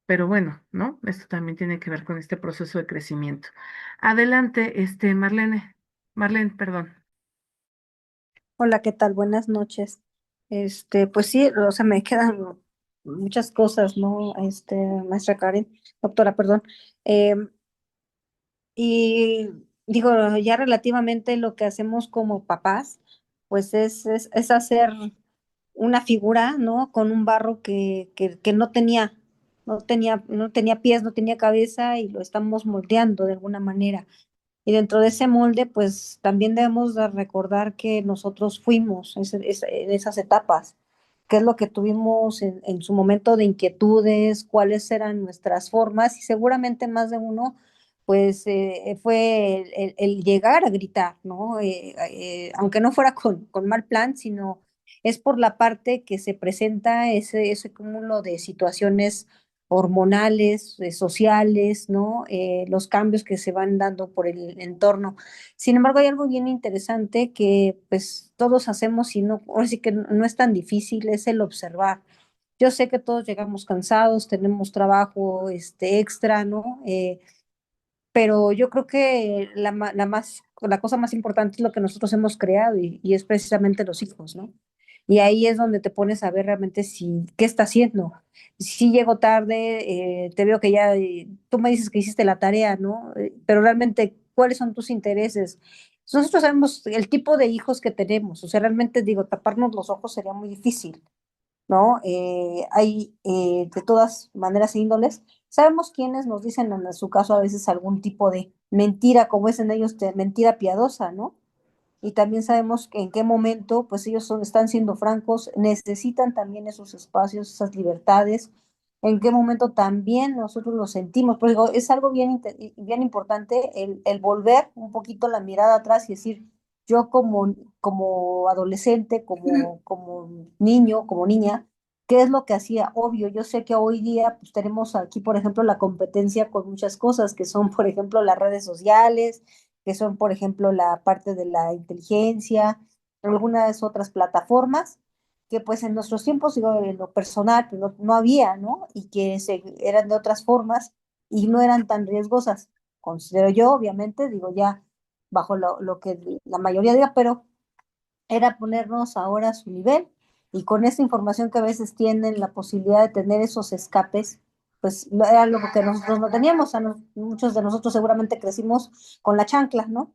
Pero bueno, ¿no? Esto también tiene que ver con este proceso de crecimiento. Adelante, Marlene. Marlene, perdón. Hola, ¿qué tal? Buenas noches. Pues sí, o sea, me quedan muchas cosas, ¿no? Maestra Karen, doctora, perdón. Em, y digo, ya relativamente lo que hacemos como papás, pues es hacer una figura, ¿no? Con un barro que no tenía pies, no tenía cabeza y lo estamos moldeando de alguna manera. Y dentro de ese molde, pues también debemos de recordar que nosotros fuimos en esas etapas, qué es lo que tuvimos en su momento de inquietudes, cuáles eran nuestras formas y seguramente más de uno, pues fue el llegar a gritar, ¿no? Aunque no fuera con mal plan, sino es por la parte que se presenta ese cúmulo de situaciones hormonales, sociales, ¿no? Los cambios que se van dando por el entorno. Sin embargo, hay algo bien interesante que pues todos hacemos y no, ahora sí que no es tan difícil, es el observar. Yo sé que todos llegamos cansados, tenemos trabajo extra, ¿no? Pero yo creo que la cosa más importante es lo que nosotros hemos creado y es precisamente los hijos, ¿no? Y ahí es donde te pones a ver realmente si, qué está haciendo. Si llego tarde, te veo que ya, tú me dices que hiciste la tarea, ¿no? Pero realmente, ¿cuáles son tus intereses? Nosotros sabemos el tipo de hijos que tenemos, o sea, realmente digo, taparnos los ojos sería muy difícil, ¿no? Hay de todas maneras índoles. Sabemos quiénes nos dicen en su caso a veces algún tipo de mentira, como es en ellos, de mentira piadosa, ¿no? y también sabemos que en qué momento, pues ellos están siendo francos, necesitan también esos espacios, esas libertades, en qué momento también nosotros lo sentimos. Pero digo, es algo bien importante el volver un poquito la mirada atrás y decir, yo como adolescente, como niño, como niña, ¿qué es lo que hacía? Obvio, yo sé que hoy día pues tenemos aquí, por ejemplo, la competencia con muchas cosas, que son, por ejemplo, las redes sociales, que son, por ejemplo, la parte de la inteligencia, algunas otras plataformas, que pues en nuestros tiempos, digo, en lo personal, pues no había, ¿no? Y que eran de otras formas y no eran tan riesgosas, considero yo, obviamente, digo, ya bajo lo que la mayoría diga, pero era ponernos ahora a su nivel y con esa información que a veces tienen la posibilidad de tener esos escapes, pues era algo que nosotros no teníamos, muchos de nosotros seguramente crecimos con la chancla, ¿no?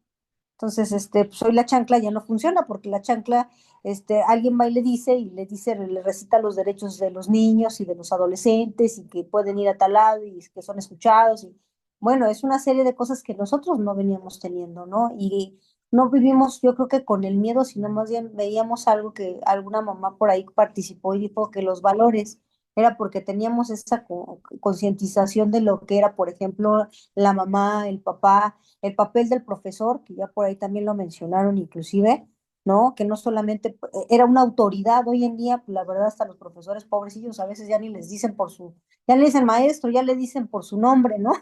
Entonces, pues hoy la chancla ya no funciona porque la chancla, alguien va y le dice, le recita los derechos de los niños y de los adolescentes y que pueden ir a tal lado y que son escuchados. Y bueno, es una serie de cosas que nosotros no veníamos teniendo, ¿no? Y no vivimos, yo creo que con el miedo, sino más bien veíamos algo que alguna mamá por ahí participó y dijo que los valores era porque teníamos esa concientización de lo que era, por ejemplo, la mamá, el papá, el papel del profesor, que ya por ahí también lo mencionaron inclusive, ¿no? Que no solamente era una autoridad, hoy en día, pues, la verdad, hasta los profesores pobrecillos a veces ya ni les dicen ya le dicen maestro, ya le dicen por su nombre, ¿no?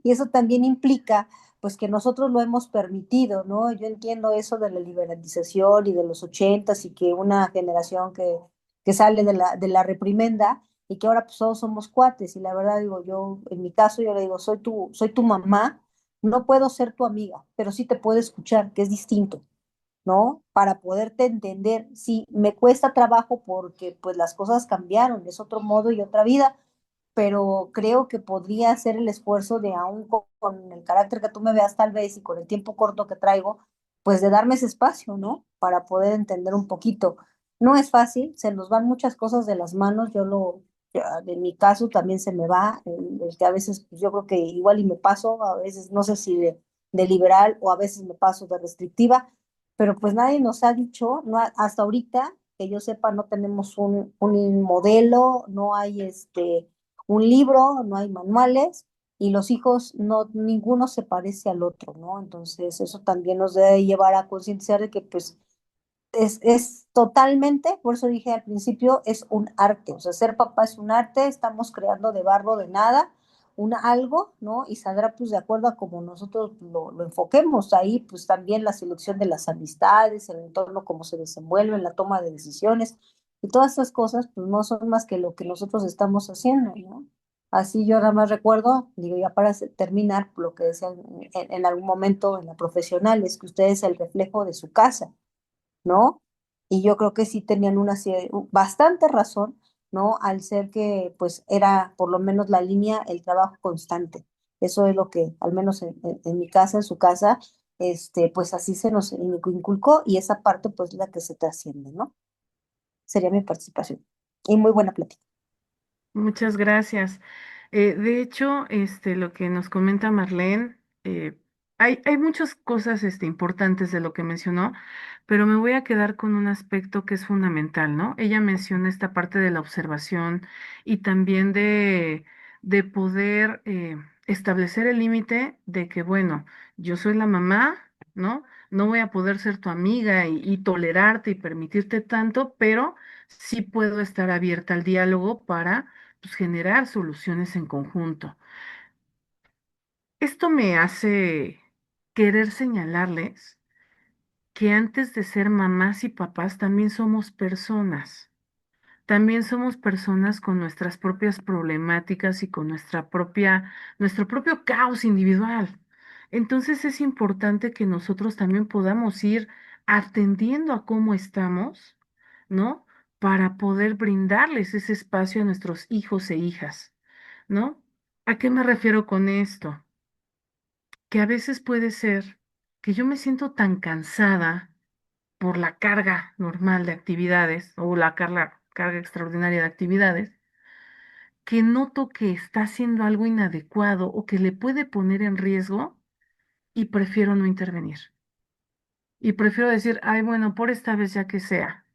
Y eso también implica, pues, que nosotros lo hemos permitido, ¿no? Yo entiendo eso de la liberalización y de los ochentas y que una generación que sale de la reprimenda y que ahora pues todos somos cuates y la verdad digo yo, en mi caso yo le digo, soy tu mamá, no puedo ser tu amiga, pero sí te puedo escuchar, que es distinto, ¿no? Para poderte entender. Sí, me cuesta trabajo porque pues las cosas cambiaron, es otro modo y otra vida, pero creo que podría hacer el esfuerzo de aún con el carácter que tú me veas tal vez y con el tiempo corto que traigo, pues de darme ese espacio, ¿no? Para poder entender un poquito. No es fácil, se nos van muchas cosas de las manos, en mi caso también se me va, el que a veces pues, yo creo que igual y me paso, a veces no sé si de liberal o a veces me paso de restrictiva, pero pues nadie nos ha dicho, no, hasta ahorita, que yo sepa, no tenemos un modelo, no hay un libro, no hay manuales y los hijos no, ninguno se parece al otro, ¿no? Entonces eso también nos debe llevar a concientizar de que pues es totalmente, por eso dije al principio, es un arte, o sea, ser papá es un arte, estamos creando de barro de nada algo, ¿no? Y saldrá pues de acuerdo a como nosotros lo enfoquemos. Ahí pues también la selección de las amistades, el entorno, cómo se desenvuelve, la toma de decisiones y todas estas cosas pues no son más que lo que nosotros estamos haciendo, ¿no? Así yo nada más recuerdo, digo ya para terminar, lo que decía en algún momento en la profesional, es que usted es el reflejo de su casa, ¿no? Y yo creo que sí tenían bastante razón, ¿no? Al ser que, pues, era por lo menos la línea, el trabajo constante. Eso es lo que, al menos en mi casa, en su casa, pues así se nos inculcó y esa parte, pues, la que se trasciende, ¿no? Sería mi participación. Y muy buena plática. Muchas gracias. De hecho, lo que nos comenta Marlene, hay muchas cosas, importantes de lo que mencionó, pero me voy a quedar con un aspecto que es fundamental, ¿no? Ella menciona esta parte de la observación y también de poder establecer el límite de que, bueno, yo soy la mamá, ¿no? No voy a poder ser tu amiga y tolerarte y permitirte tanto, pero sí puedo estar abierta al diálogo para pues, generar soluciones en conjunto. Esto me hace querer señalarles que antes de ser mamás y papás también somos personas. También somos personas con nuestras propias problemáticas y con nuestro propio caos individual. Entonces es importante que nosotros también podamos ir atendiendo a cómo estamos, ¿no? Para poder brindarles ese espacio a nuestros hijos e hijas, ¿no? ¿A qué me refiero con esto? Que a veces puede ser que yo me siento tan cansada por la carga normal de actividades o la carga extraordinaria de actividades, que noto que está haciendo algo inadecuado o que le puede poner en riesgo y prefiero no intervenir. y prefiero decir, ay, bueno, por esta vez ya que sea.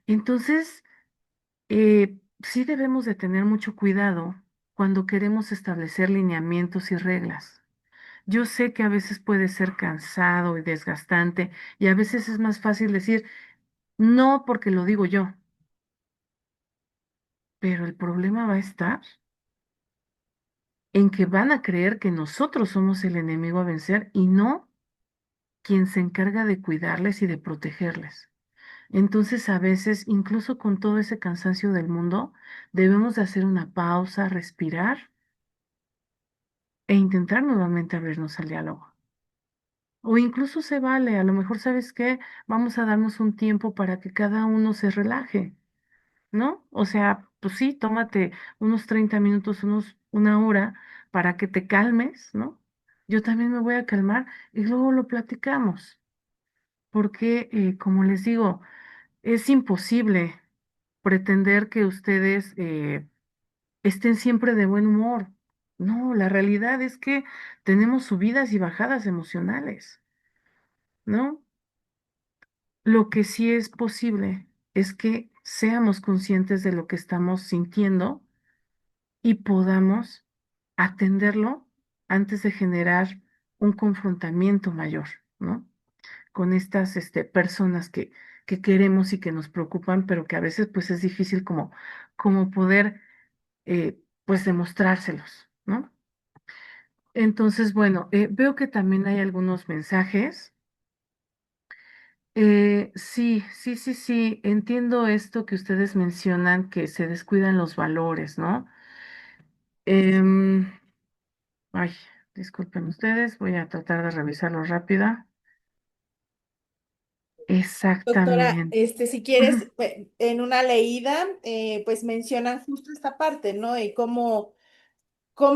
Entonces, sí debemos de tener mucho cuidado cuando queremos establecer lineamientos y reglas. Yo sé que a veces puede ser cansado y desgastante y a veces es más fácil decir no porque lo digo yo, pero el problema va a estar en que van a creer que nosotros somos el enemigo a vencer y no quien se encarga de cuidarles y de protegerles. Entonces, a veces, incluso con todo ese cansancio del mundo, debemos de hacer una pausa, respirar e intentar nuevamente abrirnos al diálogo. O incluso se vale, a lo mejor, ¿sabes qué? Vamos a darnos un tiempo para que cada uno se relaje, ¿no? O sea, pues sí, tómate unos 30 minutos, una hora para que te calmes, ¿no? Yo también me voy a calmar y luego lo platicamos, porque, como les digo, es imposible pretender que ustedes estén siempre de buen humor. No, la realidad es que tenemos subidas y bajadas emocionales, ¿no? Lo que sí es posible es que seamos conscientes de lo que estamos sintiendo y podamos atenderlo antes de generar un confrontamiento mayor, ¿no? Con estas personas que queremos y que nos preocupan, pero que a veces pues es difícil como poder pues demostrárselos, ¿no? Entonces, bueno, veo que también hay algunos mensajes. Sí, sí, sí, sí, entiendo esto que ustedes mencionan, que se descuidan los valores, ¿no? Em, ay, disculpen ustedes, voy a tratar de revisarlo rápida. Doctora, Exactamente. si Ujú. quieres, en una leída, pues mencionan justo esta parte, ¿no? Y cómo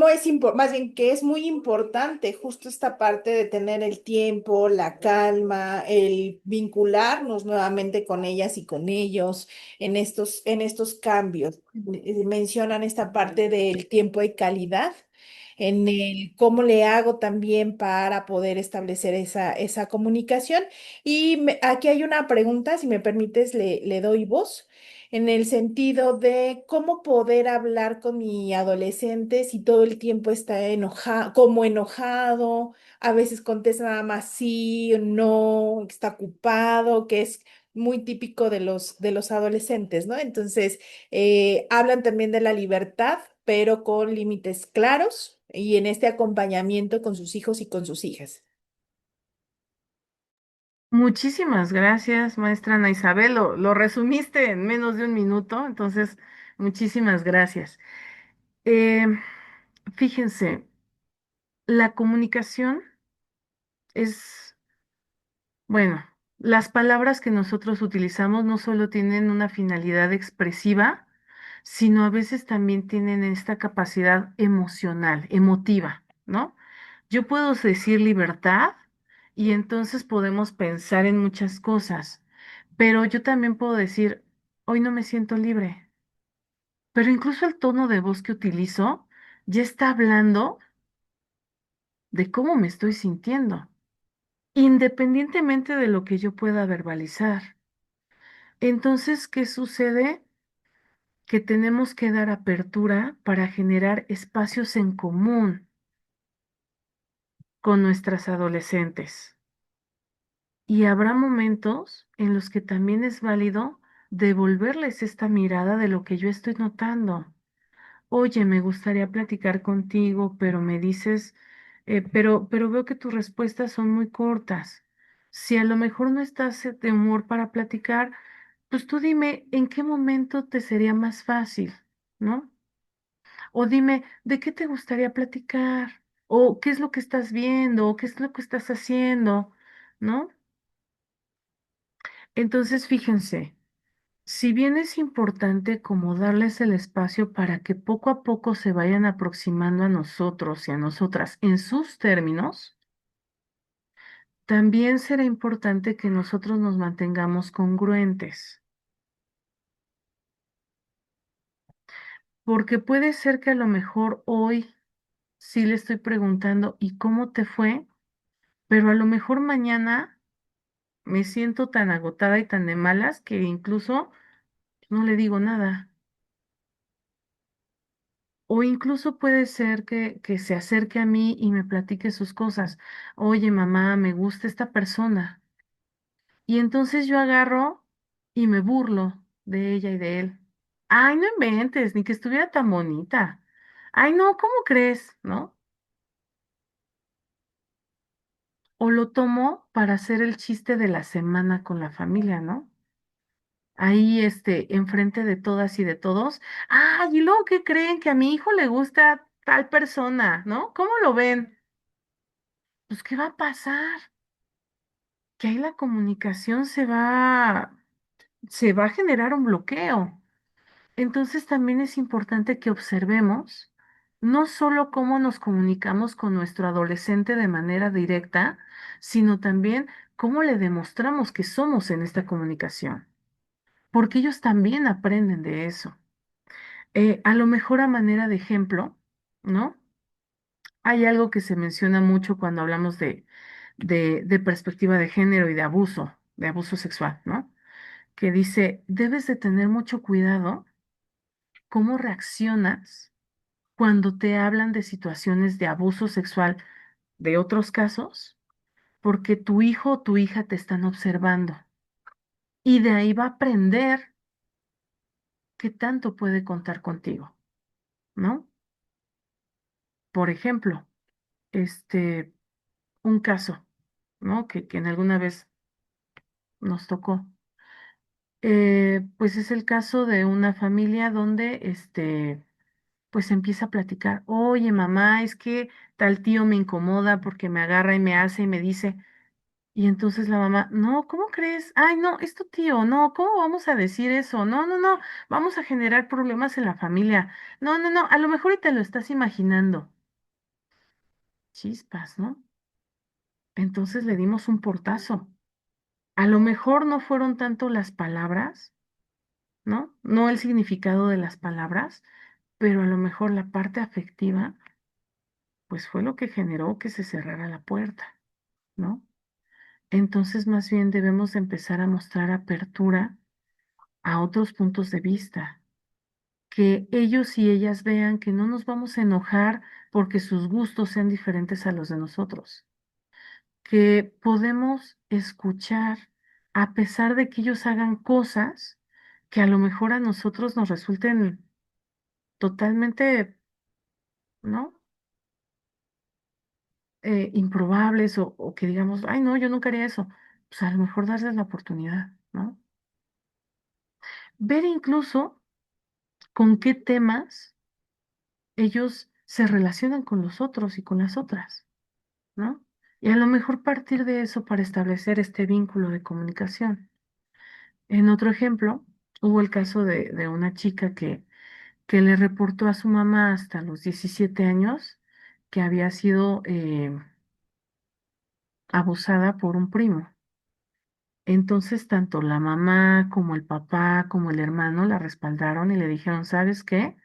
es más bien que es muy importante justo esta parte de tener el tiempo, la calma, el vincularnos nuevamente con ellas y con ellos en estos cambios. Mencionan esta parte del tiempo y calidad. En el cómo le hago también para poder establecer esa comunicación. Y aquí hay una pregunta, si me permites, le doy voz en el sentido de cómo poder hablar con mi adolescente si todo el tiempo está enojado, como enojado, a veces contesta nada más sí o no, que está ocupado, que es muy típico de los adolescentes, ¿no? Entonces, hablan también de la libertad, pero con límites claros y en este acompañamiento con sus hijos y con sus hijas. Muchísimas gracias, maestra Ana Isabel. Lo resumiste en menos de un minuto, entonces, muchísimas gracias. Eh, Fíjense, la comunicación es, bueno, las palabras que nosotros utilizamos no solo tienen una finalidad expresiva, sino a veces también tienen esta capacidad emocional, emotiva, ¿no? Yo puedo decir libertad y entonces podemos pensar en muchas cosas, pero yo también puedo decir, hoy no me siento libre, pero incluso el tono de voz que utilizo ya está hablando de cómo me estoy sintiendo, independientemente de lo que yo pueda verbalizar. Entonces, ¿qué sucede? Que tenemos que dar apertura para generar espacios en común con nuestras adolescentes. Y habrá momentos en los que también es válido devolverles esta mirada de lo que yo estoy notando. Oye, me gustaría platicar contigo, pero me dices, pero veo que tus respuestas son muy cortas. Si a lo mejor no estás de humor para platicar, pues tú dime en qué momento te sería más fácil, ¿no? O dime, ¿de qué te gustaría platicar? O qué es lo que estás viendo, o qué es lo que estás haciendo, ¿no? Entonces, fíjense, si bien es importante como darles el espacio para que poco a poco se vayan aproximando a nosotros y a nosotras en sus términos, también será importante que nosotros nos mantengamos congruentes, porque puede ser que a lo mejor hoy sí le estoy preguntando, ¿y cómo te fue? pero a lo mejor mañana me siento tan agotada y tan de malas que incluso no le digo nada. O incluso puede ser que se acerque a mí y me platique sus cosas. Oye, mamá, me gusta esta persona. Y entonces yo agarro y me burlo de ella y de él. Ay, no inventes, ni que estuviera tan bonita. Ay, no, ¿cómo crees? ¿No? O lo tomo para hacer el chiste de la semana con la familia, ¿no? Ahí, enfrente de todas y de todos. Ay, ¿y luego qué creen? Que a mi hijo le gusta tal persona, ¿no? ¿Cómo lo ven? Pues, ¿qué va a pasar? Que ahí la comunicación se va a generar un bloqueo. Entonces también es importante que observemos no solo cómo nos comunicamos con nuestro adolescente de manera directa, sino también cómo le demostramos que somos en esta comunicación, porque ellos también aprenden de eso. A lo mejor a manera de ejemplo, ¿no? Hay algo que se menciona mucho cuando hablamos de perspectiva de género y de abuso sexual, ¿no? Que dice, debes de tener mucho cuidado cómo reaccionas cuando te hablan de situaciones de abuso sexual de otros casos, porque tu hijo o tu hija te están observando y de ahí va a aprender qué tanto puede contar contigo, ¿no? Por ejemplo, este, un caso, ¿no? Que en alguna vez nos tocó. Pues es el caso de una familia donde, pues empieza a platicar, oye, mamá, es que tal tío me incomoda porque me agarra y me hace y me dice, y entonces la mamá, no, ¿cómo crees? Ay, no, es tu tío, no, ¿cómo vamos a decir eso? No, no, no, vamos a generar problemas en la familia. No, no, no, a lo mejor y te lo estás imaginando. Chispas, ¿no? Entonces le dimos un portazo. A lo mejor no fueron tanto las palabras, ¿no? No el significado de las palabras, pero a lo mejor la parte afectiva, pues fue lo que generó que se cerrara la puerta, ¿no? Entonces, más bien debemos de empezar a mostrar apertura a otros puntos de vista, que ellos y ellas vean que no nos vamos a enojar porque sus gustos sean diferentes a los de nosotros, que podemos escuchar a pesar de que ellos hagan cosas que a lo mejor a nosotros nos resulten totalmente, ¿no? Improbables o que digamos, ay, no, yo nunca haría eso. Pues a lo mejor darles la oportunidad, ¿no? Ver incluso con qué temas ellos se relacionan con los otros y con las otras, ¿no? Y a lo mejor partir de eso para establecer este vínculo de comunicación. En otro ejemplo, hubo el caso de una chica que le reportó a su mamá hasta los 17 años que había sido abusada por un primo. Entonces, tanto la mamá como el papá como el hermano la respaldaron y le dijeron, ¿sabes qué?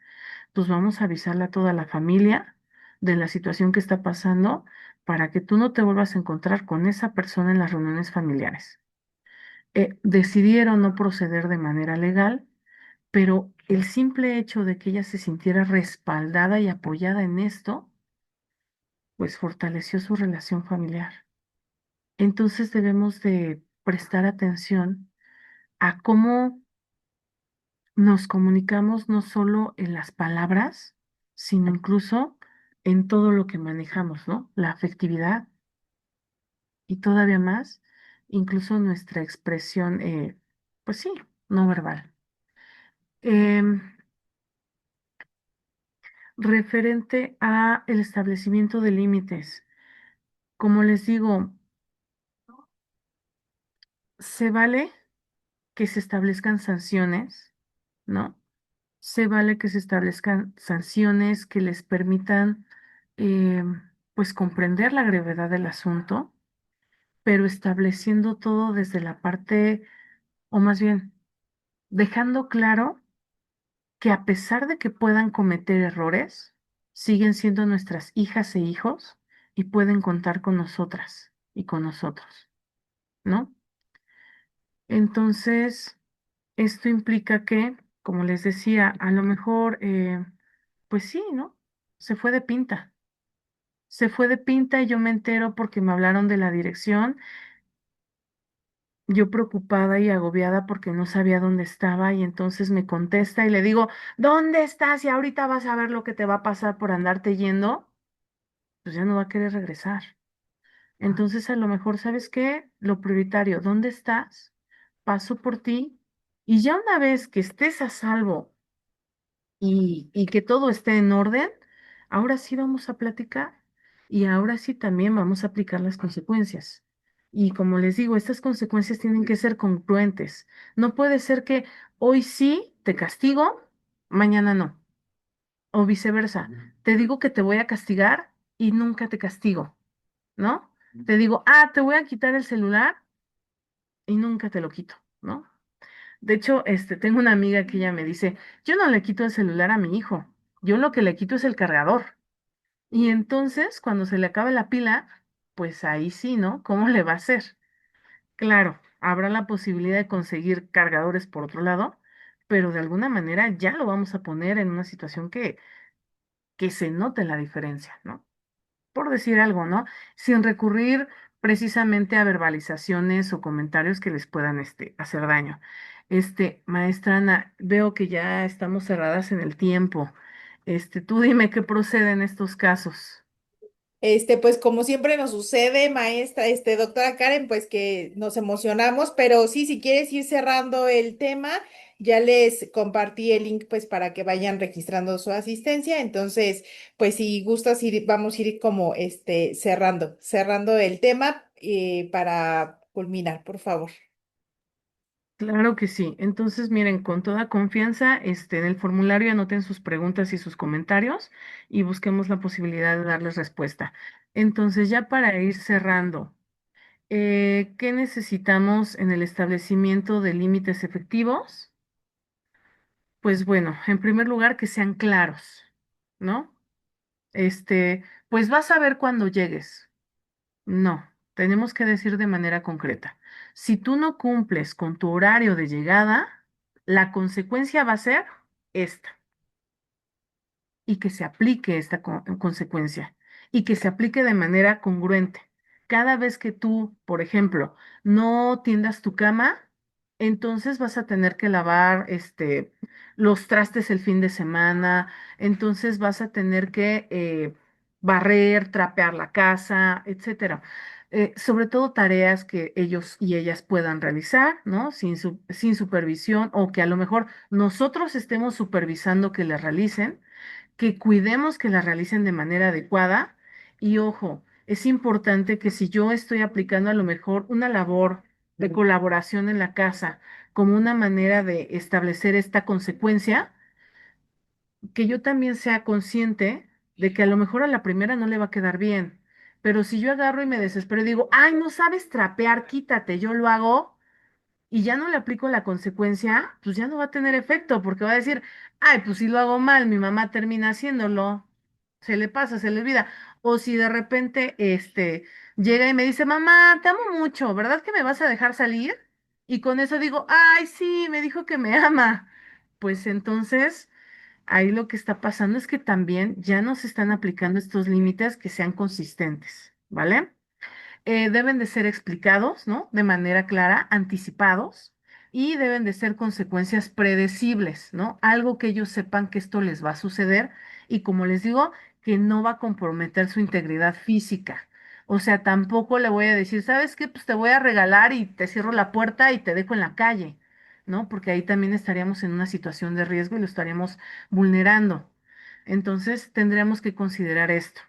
Pues vamos a avisarle a toda la familia de la situación que está pasando para que tú no te vuelvas a encontrar con esa persona en las reuniones familiares. Decidieron no proceder de manera legal, pero el simple hecho de que ella se sintiera respaldada y apoyada en esto, pues fortaleció su relación familiar. Entonces debemos de prestar atención a cómo nos comunicamos no solo en las palabras, sino incluso en todo lo que manejamos, ¿no? La afectividad y todavía más, incluso nuestra expresión, pues sí, no verbal. Em, Referente a el establecimiento de límites, como les digo, se vale que se establezcan sanciones, ¿no? Se vale que se establezcan sanciones que les permitan, eh, pues, comprender la gravedad del asunto, pero estableciendo todo desde la parte, o más bien, dejando claro que a pesar de que puedan cometer errores, siguen siendo nuestras hijas e hijos y pueden contar con nosotras. y con nosotros, ¿no? Entonces, esto implica que, como les decía, a lo mejor, pues sí, ¿no? Se fue de pinta. Se fue de pinta y yo me entero porque me hablaron de la dirección, yo preocupada y agobiada porque no sabía dónde estaba y entonces me contesta y le digo, ¿dónde estás? Y ahorita vas a ver lo que te va a pasar por andarte yendo, pues ya no va a querer regresar. Entonces a lo mejor, ¿sabes qué? Lo prioritario, ¿dónde estás? Paso por ti y ya una vez que estés a salvo y que todo esté en orden, ahora sí vamos a platicar y ahora sí también vamos a aplicar las consecuencias. Y como les digo, estas consecuencias tienen que ser congruentes. No puede ser que hoy sí te castigo, mañana no, o viceversa. Te digo que te voy a castigar y nunca te castigo, ¿no? Te digo, te voy a quitar el celular y nunca te lo quito, ¿no? De hecho, tengo una amiga que ella me dice, yo no le quito el celular a mi hijo, yo lo que le quito es el cargador. Y entonces, cuando se le acabe la pila, pues ahí sí, ¿no? ¿Cómo le va a hacer? Claro, habrá la posibilidad de conseguir cargadores por otro lado, pero de alguna manera ya lo vamos a poner en una situación que se note la diferencia, ¿no? Por decir algo, ¿no? Sin recurrir precisamente a verbalizaciones o comentarios que les puedan, hacer daño. Maestra Ana, veo que ya estamos cerradas en el tiempo. Tú dime qué procede en estos casos. Pues como siempre nos sucede, maestra, doctora Karen, pues que nos emocionamos, pero sí, si quieres ir cerrando el tema, ya les compartí el link pues para que vayan registrando su asistencia. Entonces, pues si gustas ir, vamos a ir como cerrando el tema para culminar, por favor. Claro que sí. Entonces, miren, con toda confianza, en el formulario anoten sus preguntas y sus comentarios y busquemos la posibilidad de darles respuesta. Entonces, ya para ir cerrando. ¿Qué necesitamos en el establecimiento de límites efectivos? Pues bueno, en primer lugar, que sean claros, ¿no? Pues vas a ver cuando llegues. No, tenemos que decir de manera concreta. Si tú no cumples con tu horario de llegada, la consecuencia va a ser esta. Y que se aplique esta consecuencia y que se aplique de manera congruente. Cada vez que tú, por ejemplo, no tiendas tu cama, entonces vas a tener que lavar los trastes el fin de semana, entonces vas a tener que barrer, trapear la casa, etcétera. Sobre todo tareas que ellos y ellas puedan realizar, ¿no? Sin supervisión o que a lo mejor nosotros estemos supervisando que les realicen, que cuidemos que la realicen de manera adecuada y ojo, es importante que si yo estoy aplicando a lo mejor una labor de colaboración en la casa como una manera de establecer esta consecuencia, que yo también sea consciente de que a lo mejor a la primera no le va a quedar bien, pero si yo agarro y me desespero y digo, ay, no sabes trapear, quítate, yo lo hago y ya no le aplico la consecuencia, pues ya no va a tener efecto, porque va a decir, ay, pues si lo hago mal, mi mamá termina haciéndolo, se le pasa, se le olvida. O si de repente, llega y me dice, mamá, te amo mucho, ¿verdad que me vas a dejar salir? Y con eso digo, ay, sí, me dijo que me ama. Pues entonces, ahí lo que está pasando es que también ya no se están aplicando estos límites que sean consistentes, ¿vale? Deben de ser explicados, ¿no? De manera clara, anticipados y deben de ser consecuencias predecibles, ¿no? Algo que ellos sepan que esto les va a suceder y como les digo, que no va a comprometer su integridad física. O sea, tampoco le voy a decir, ¿sabes qué? Pues te voy a regalar y te cierro la puerta y te dejo en la calle, ¿no? Porque ahí también estaríamos en una situación de riesgo y lo estaríamos vulnerando. Entonces, tendríamos que considerar esto.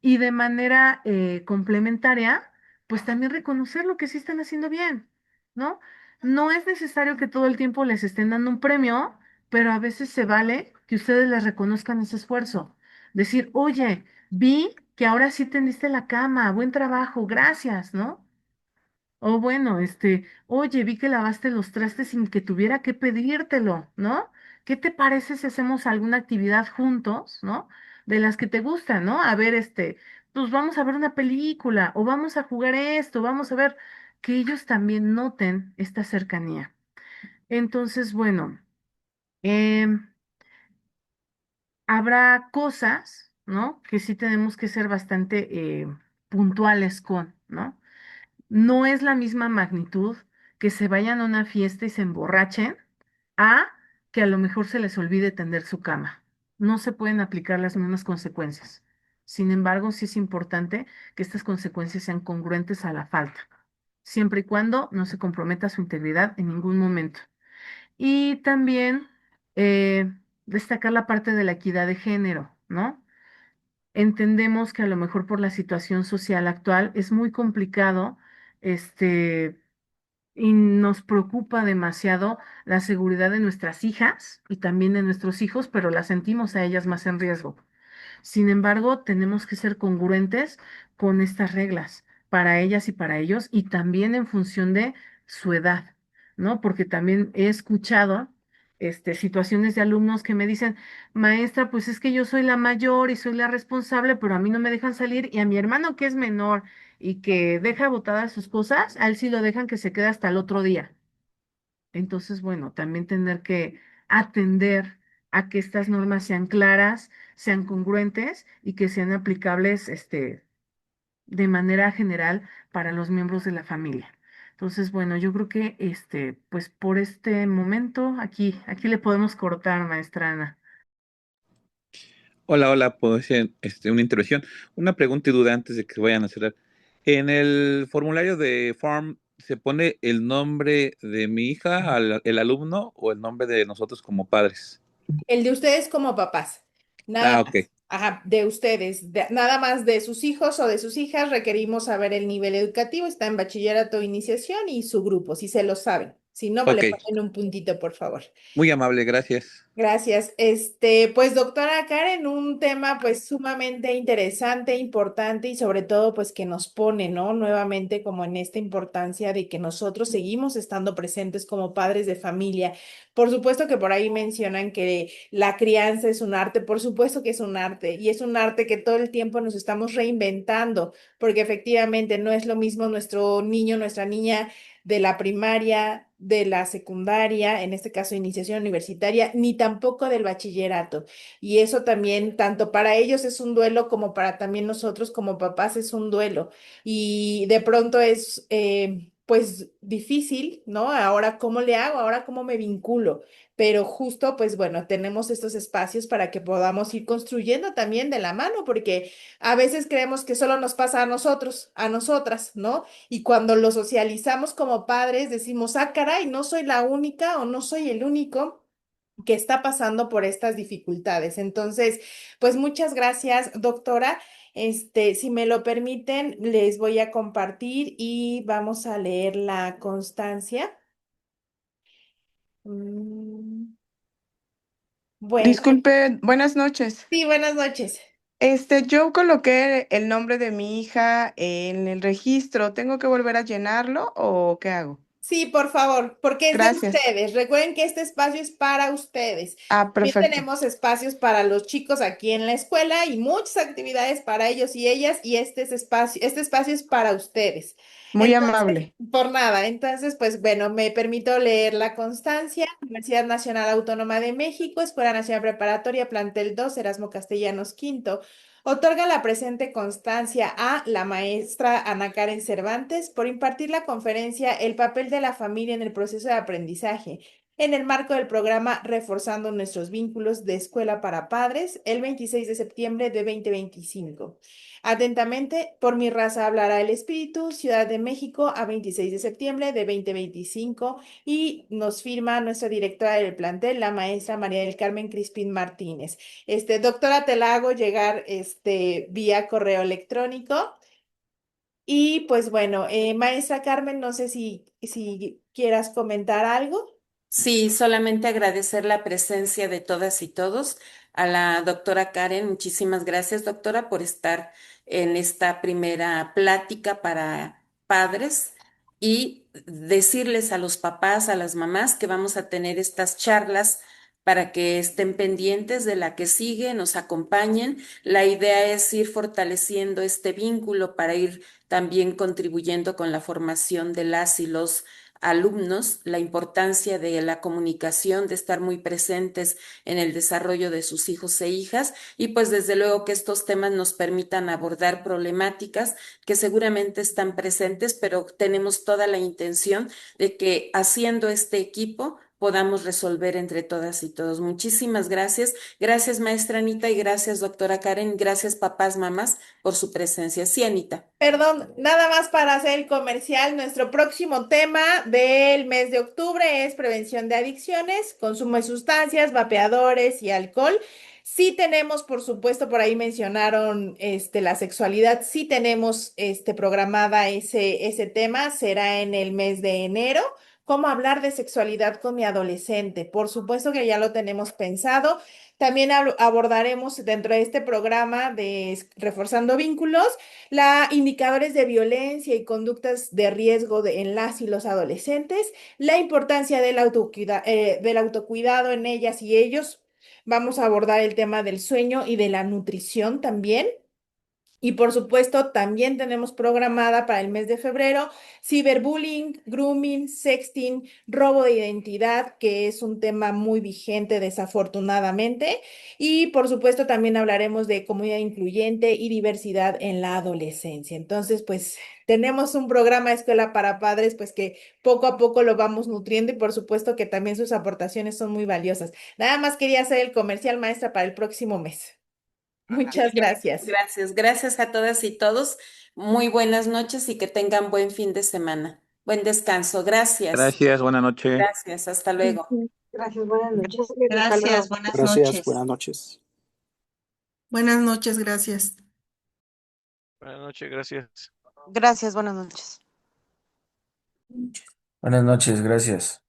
Y de manera complementaria, pues también reconocer lo que sí están haciendo bien, ¿no? No es necesario que todo el tiempo les estén dando un premio, pero a veces se vale que ustedes les reconozcan ese esfuerzo. Decir, oye, vi que ahora sí tendiste la cama, buen trabajo, gracias, ¿no? O bueno, oye, vi que lavaste los trastes sin que tuviera que pedírtelo, ¿no? ¿Qué te parece si hacemos alguna actividad juntos, ¿no? De las que te gustan, ¿no? A ver, pues vamos a ver una película o vamos a jugar esto, vamos a ver que ellos también noten esta cercanía. Entonces, bueno, em, habrá cosas, ¿no? Que sí tenemos que ser bastante puntuales con, ¿no? No es la misma magnitud que se vayan a una fiesta y se emborrachen a que a lo mejor se les olvide tender su cama. No se pueden aplicar las mismas consecuencias. Sin embargo, sí es importante que estas consecuencias sean congruentes a la falta, siempre y cuando no se comprometa su integridad en ningún momento. Y también eh, destacar la parte de la equidad de género, ¿no? Entendemos que a lo mejor por la situación social actual es muy complicado, este, y nos preocupa demasiado la seguridad de nuestras hijas y también de nuestros hijos, pero las sentimos a ellas más en riesgo. Sin embargo, tenemos que ser congruentes con estas reglas para ellas y para ellos y también en función de su edad, ¿no? Porque también he escuchado situaciones de alumnos que me dicen, maestra, pues es que yo soy la mayor y soy la responsable, pero a mí no me dejan salir y a mi hermano que es menor y que deja botadas sus cosas, a él sí lo dejan que se quede hasta el otro día. Entonces, bueno, también tener que atender a que estas normas sean claras, sean congruentes y que sean aplicables, de manera general para los miembros de la familia. Entonces, bueno, yo creo que, pues por este momento, aquí le podemos cortar, maestra Ana. Hola, hola, puedo hacer una intervención. Una pregunta y duda antes de que vayan a cerrar. En el formulario de Form, ¿se pone el nombre de mi hija, el alumno, o el nombre de nosotros como padres? El de ustedes como papás, nada Ah, más, ok, ajá, de ustedes, nada más de sus hijos o de sus hijas requerimos saber el nivel educativo, está en bachillerato o iniciación y su grupo, si se lo saben. Si no, ok. le ponen un puntito, por favor. Muy amable, gracias. Gracias. Pues doctora Karen, un tema pues sumamente interesante, importante y sobre todo pues que nos pone, ¿no? Nuevamente como en esta importancia de que nosotros seguimos estando presentes como padres de familia. Por supuesto que por ahí mencionan que la crianza es un arte, por supuesto que es un arte y es un arte que todo el tiempo nos estamos reinventando, porque efectivamente no es lo mismo nuestro niño, nuestra niña de la primaria, de la secundaria, en este caso iniciación universitaria, ni tampoco del bachillerato. Y eso también, tanto para ellos es un duelo como para también nosotros como papás es un duelo. Y de pronto es, pues, difícil, ¿no? Ahora, ¿cómo le hago? Ahora, ¿cómo me vinculo? Pero justo, pues bueno, tenemos estos espacios para que podamos ir construyendo también de la mano, porque a veces creemos que solo nos pasa a nosotros, a nosotras, ¿no? Y cuando lo socializamos como padres, decimos, ah, caray, no soy la única o no soy el único que está pasando por estas dificultades. Entonces, pues muchas gracias, doctora. Si me lo permiten, les voy a compartir y vamos a leer la constancia. Mm, Bueno, Disculpe, buenas noches. sí, buenas noches. Yo coloqué el nombre de mi hija en el registro. ¿Tengo que volver a llenarlo o qué hago? Sí, por favor, porque es de Gracias. ustedes. Recuerden que este espacio es para ustedes. Ah, También perfecto. tenemos espacios para los chicos aquí en la escuela y muchas actividades para ellos y ellas, y este espacio es para ustedes. Muy Entonces, amable. por nada, entonces, pues bueno, me permito leer la constancia. Universidad Nacional Autónoma de México, Escuela Nacional Preparatoria, Plantel 2, Erasmo Castellanos Quinto. Otorga la presente constancia a la maestra Ana Karen Cervantes por impartir la conferencia El papel de la familia en el proceso de aprendizaje, en el marco del programa Reforzando nuestros vínculos de Escuela para Padres, el 26 de septiembre de 2025. Atentamente, por mi raza hablará el Espíritu, Ciudad de México, a 26 de septiembre de 2025, y nos firma nuestra directora del plantel, la maestra María del Carmen Crispín Martínez. Doctora, te la hago llegar vía correo electrónico. Y pues bueno, maestra Carmen, no sé si quieras comentar algo. Sí, solamente agradecer la presencia de todas y todos. A la doctora Karen, muchísimas gracias, doctora, por estar en esta primera plática para padres y decirles a los papás, a las mamás, que vamos a tener estas charlas para que estén pendientes de la que sigue, nos acompañen. La idea es ir fortaleciendo este vínculo para ir también contribuyendo con la formación de las y los alumnos, la importancia de la comunicación, de estar muy presentes en el desarrollo de sus hijos e hijas, y pues desde luego que estos temas nos permitan abordar problemáticas que seguramente están presentes, pero tenemos toda la intención de que haciendo este equipo podamos resolver entre todas y todos. Muchísimas gracias. Gracias, maestra Anita, y gracias, doctora Karen. Gracias, papás, mamás, por su presencia. Sí, Anita. Perdón, nada más para hacer el comercial, nuestro próximo tema del mes de octubre es prevención de adicciones, consumo de sustancias, vapeadores y alcohol. Sí tenemos, por supuesto, por ahí mencionaron la sexualidad, sí tenemos programada ese tema, será en el mes de enero. ¿Cómo hablar de sexualidad con mi adolescente? Por supuesto que ya lo tenemos pensado. También abordaremos dentro de este programa de Reforzando Vínculos indicadores de violencia y conductas de riesgo en las y los adolescentes, la importancia del autocuidado en ellas y ellos. Vamos a abordar el tema del sueño y de la nutrición también. Y por supuesto, también tenemos programada para el mes de febrero ciberbullying, grooming, sexting, robo de identidad, que es un tema muy vigente desafortunadamente. Y por supuesto, también hablaremos de comunidad incluyente y diversidad en la adolescencia. Entonces, pues tenemos un programa de Escuela para Padres, pues que poco a poco lo vamos nutriendo y por supuesto que también sus aportaciones son muy valiosas. Nada más quería hacer el comercial, maestra, para el próximo mes. Muchas gracias. Gracias. Gracias a todas y todos. Muy buenas noches y que tengan buen fin de semana. Buen descanso. Gracias. Gracias, buena noche. Gracias. Hasta luego. Gracias, buenas noches. Hasta Gracias, luego. buenas Gracias, noches. buenas noches. Buenas noches, gracias. Buenas noches, gracias. Gracias, buenas noches. Buenas noches, gracias.